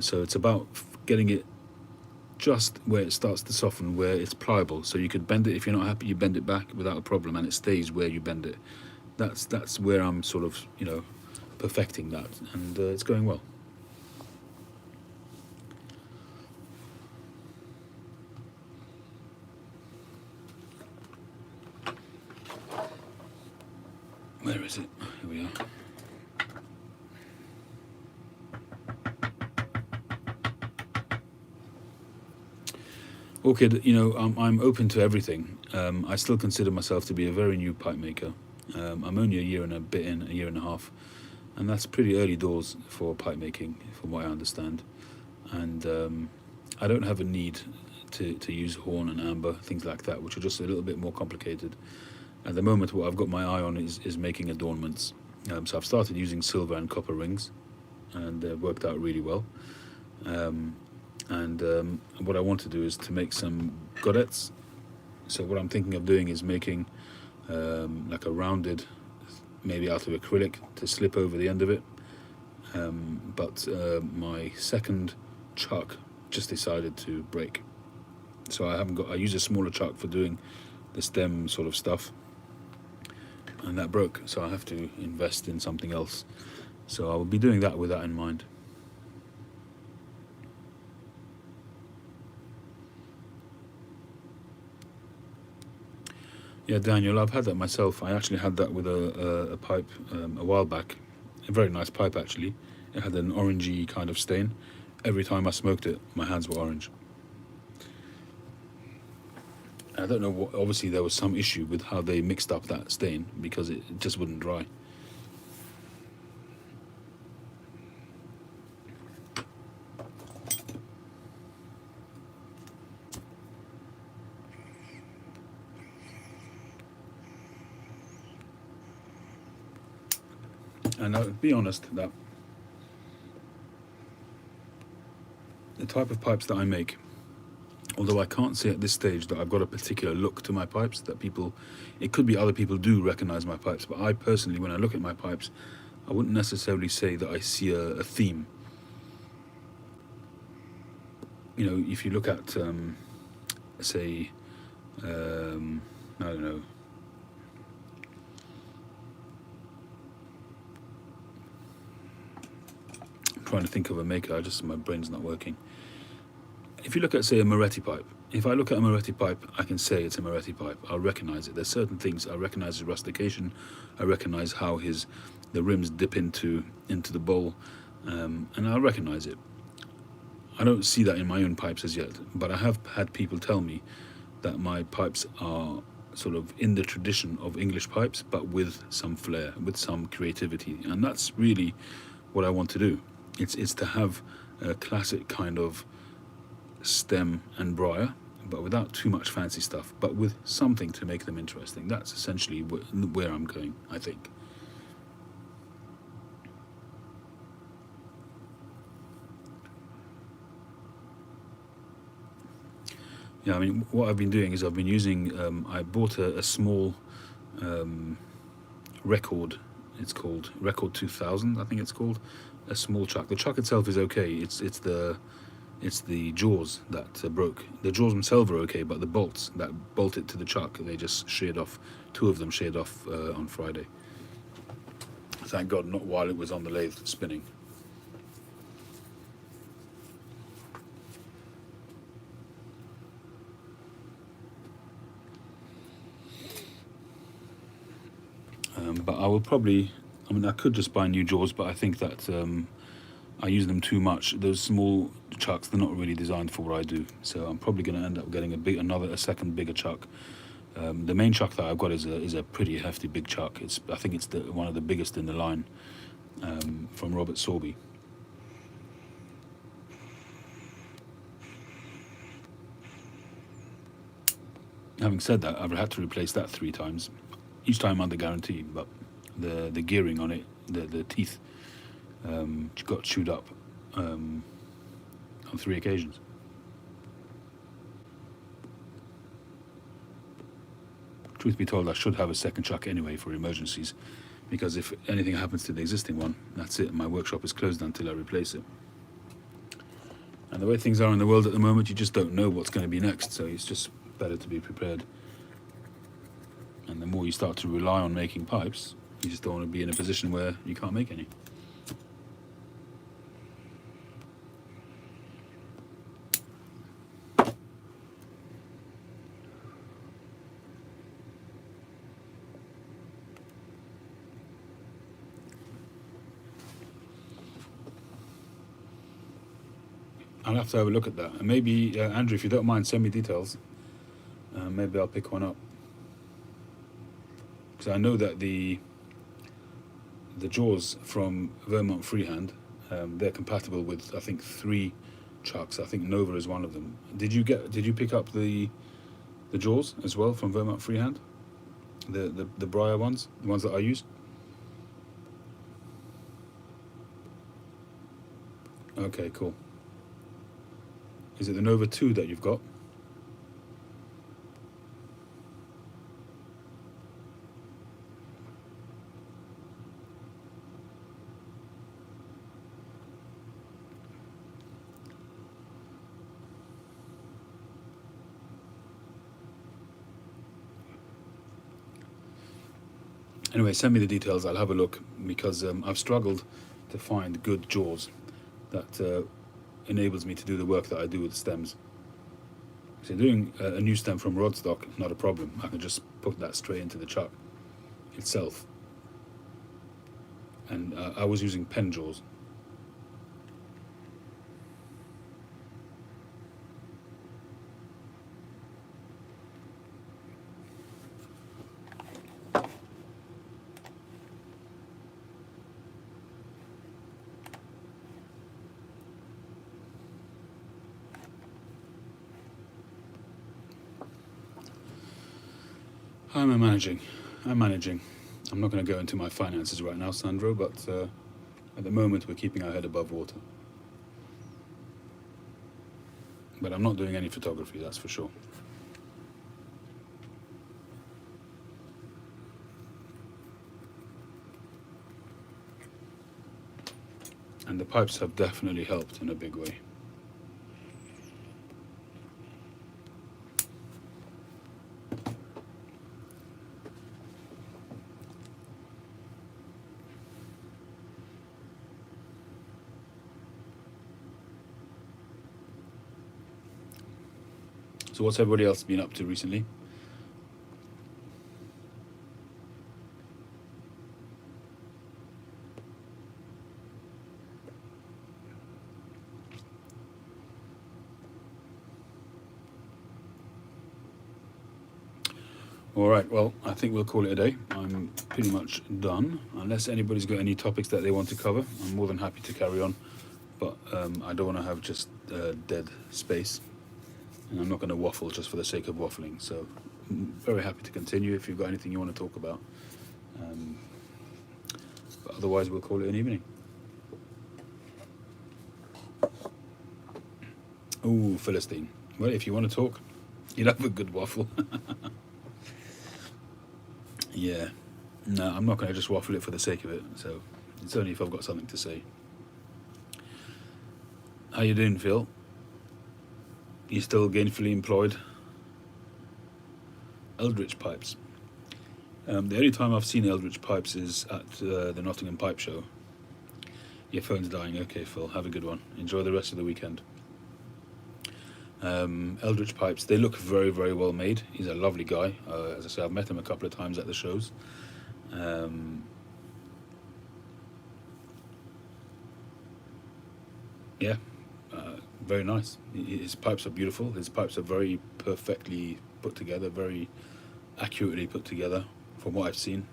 So it's about getting it just where it starts to soften, where it's pliable, so you could bend it. If you're not happy, you bend it back without a problem, and it stays where you bend it. That's where I'm sort of perfecting that, and it's going well. Where is it? Here we are. Orchid, I'm open to everything. I still consider myself to be a very new pipe maker. I'm only a year and a year and a half, and that's pretty early doors for pipe making, from what I understand. And I don't have a need to use horn and amber, things like that, which are just a little bit more complicated. At the moment, what I've got my eye on is making adornments. So I've started using silver and copper rings, and they've worked out really well. And what I want to do is to make some godettes. So what I'm thinking of doing is making like a rounded, maybe out of acrylic, to slip over the end of it. But my second chuck just decided to break. So I use a smaller chuck for doing the stem sort of stuff, and that broke. So I have to invest in something else. So I will be doing that with that in mind. Yeah, Daniel, I've had that myself. I actually had that with a pipe a while back. A very nice pipe, actually. It had an orangey kind of stain. Every time I smoked it, my hands were orange. I don't know what. Obviously, there was some issue with how they mixed up that stain, because it just wouldn't dry. And I'll be honest that the type of pipes that I make, Although I can't say at this stage that I've got a particular look to my pipes that people, it could be other people do recognize my pipes, but I personally, when I look at my pipes, I wouldn't necessarily say that I see a theme. You know, if you look at, say, I don't know, I'm trying to think of a maker, my brain's not working. If you look at, say, a Moretti pipe, if I look at a Moretti pipe, I can say it's a Moretti pipe. I'll recognize it. There's certain things I recognize: his rustication. I recognize how the rims dip into the bowl, and I'll recognize it. I don't see that in my own pipes as yet, but I have had people tell me that my pipes are sort of in the tradition of English pipes, but with some flair, with some creativity, and that's really what I want to do. It's to have a classic kind of stem and briar, but without too much fancy stuff, but with something to make them interesting. That's essentially where I'm going, I think. Yeah, I mean, what I've been doing is I've been using, I bought a small record, it's called Record 2000, I think it's called, a small chuck. The chuck itself is okay, it's the jaws that broke. The jaws themselves are okay, but the bolts that bolt it to the chuck, they just sheared off. 2 of them sheared off on Friday. Thank God, not while it was on the lathe spinning. But I will probably, I mean, I could just buy new jaws, but I think that I use them too much. Those small chucks, they're not really designed for what I do. So I'm probably going to end up getting a second bigger chuck. The main chuck that I've got is a pretty hefty big chuck. I think it's one of the biggest in the line, from Robert Sorby. Having said that, I've had to replace that 3 times, each time under guarantee. But the gearing on it, the teeth, got chewed up on 3 occasions. Truth be told, I should have a second chuck anyway for emergencies, because if anything happens to the existing one, that's it. My workshop is closed until I replace it. And the way things are in the world at the moment, you just don't know what's going to be next, so it's just better to be prepared. And the more you start to rely on making pipes, you just don't want to be in a position where you can't make any. I'll have to have a look at that. And maybe, Andrew, if you don't mind, send me details. Maybe I'll pick one up. Because I know that the jaws from Vermont Freehand, they're compatible with, I think, 3 chucks. I think Nova is one of them. Did you pick up the jaws as well from Vermont Freehand? The briar ones, the ones that I use? Okay, cool. Is it the Nova 2 that you've got? Anyway, send me the details. I'll have a look, because I've struggled to find good jaws that enables me to do the work that I do with stems. So doing a new stem from rodstock, not a problem. I can just put that straight into the chuck itself. And I was using pen jaws. I'm managing. I'm not going to go into my finances right now, Sandro, but at the moment we're keeping our head above water. but I'm not doing any photography, that's for sure. And the pipes have definitely helped in a big way. So what's everybody else been up to recently? All right, well, I think we'll call it a day. I'm pretty much done. Unless anybody's got any topics that they want to cover, I'm more than happy to carry on. But I don't want to have just dead space. And I'm not going to waffle just for the sake of waffling. So I'm very happy to continue if you've got anything you want to talk about. But otherwise, we'll call it an evening. Ooh, Philistine. Well, if you want to talk, you'll have a good waffle. Yeah. No, I'm not going to just waffle it for the sake of it. So it's only if I've got something to say. How you doing, Phil? You still gainfully employed? Eldritch Pipes. The only time I've seen Eldritch Pipes is at the Nottingham Pipe Show. Your phone's dying. Okay, Phil, have a good one. Enjoy the rest of the weekend. Eldritch Pipes, they look very, very well made. He's a lovely guy. As I say, I've met him a couple of times at the shows. Yeah, very nice. His pipes are beautiful. His pipes are very perfectly put together, very accurately put together from what I've seen.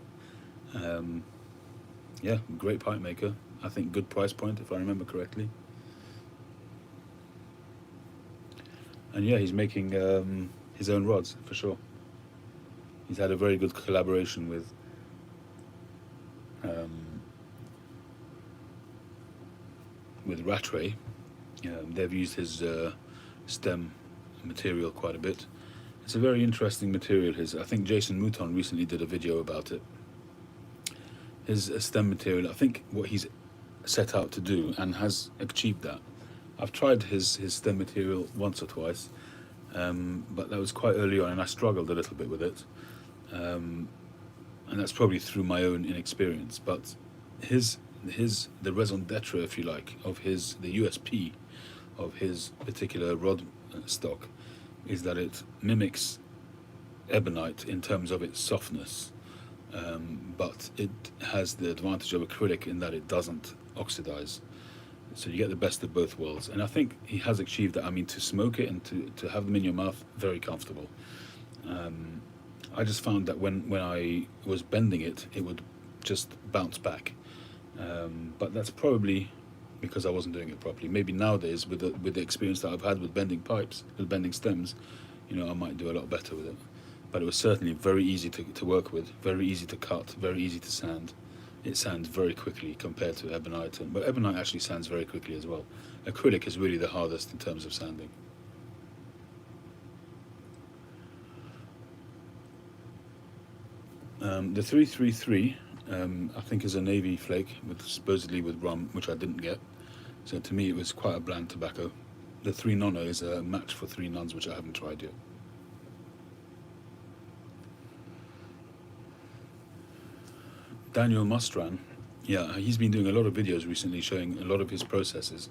Yeah, great pipe maker. I think good price point, if I remember correctly. And yeah, he's making his own rods for sure. He's had a very good collaboration with Rattray. They've used his stem material quite a bit. It's a very interesting material. I think Jason Mouton recently did a video about it. His stem material, I think what he's set out to do and has achieved that. I've tried his stem material once or twice, but that was quite early on and I struggled a little bit with it. And that's probably through my own inexperience, but the raison d'etre, if you like, of the USP of his particular rod stock is that it mimics ebonite in terms of its softness, but it has the advantage of acrylic in that it doesn't oxidize. So you get the best of both worlds, and I think he has achieved that. I mean, to smoke it and to have them in your mouth, very comfortable. I just found that when I was bending it, it would just bounce back. But that's probably because I wasn't doing it properly. Maybe nowadays, with the experience that I've had with bending pipes, with bending stems, I might do a lot better with it. But it was certainly very easy to work with, very easy to cut, very easy to sand. It sands very quickly compared to ebonite, but ebonite actually sands very quickly as well. Acrylic is really the hardest in terms of sanding. The 333, I think, is a navy flake supposedly with rum, which I didn't get. So to me, it was quite a bland tobacco. The 3 Nonno is a match for 3 Nuns, which I haven't tried yet. Daniel Mustran, yeah, he's been doing a lot of videos recently showing a lot of his processes.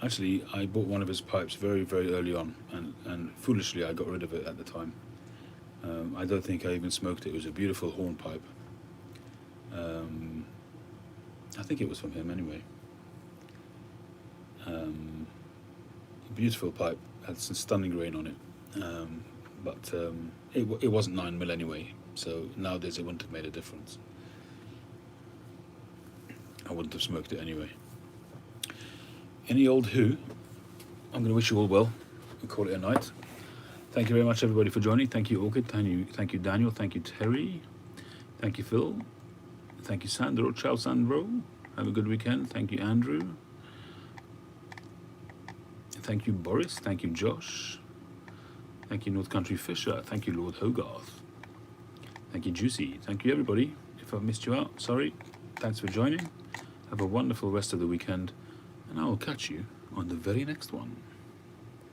Actually, I bought one of his pipes very, very early on, and foolishly I got rid of it at the time. I don't think I even smoked it. It was a beautiful horn pipe. I think it was from him anyway. Beautiful pipe, had some stunning grain on it, but it wasn't 9mm anyway, so nowadays it wouldn't have made a difference. I wouldn't have smoked it anyway. Any old who, I'm going to wish you all well and call it a night. Thank you very much, everybody, for joining. Thank you, Orchid. Thank you, Daniel. Thank you, Terry. Thank you, Phil. Thank you, Sandro. Ciao, Sandro. Have a good weekend. Thank you, Andrew. Thank you, Boris. Thank you, Josh. Thank you, North Country Fisher. Thank you, Lord Hogarth. Thank you, Juicy. Thank you, everybody. If I've missed you out, sorry. Thanks for joining. Have a wonderful rest of the weekend, and I will catch you on the very next one.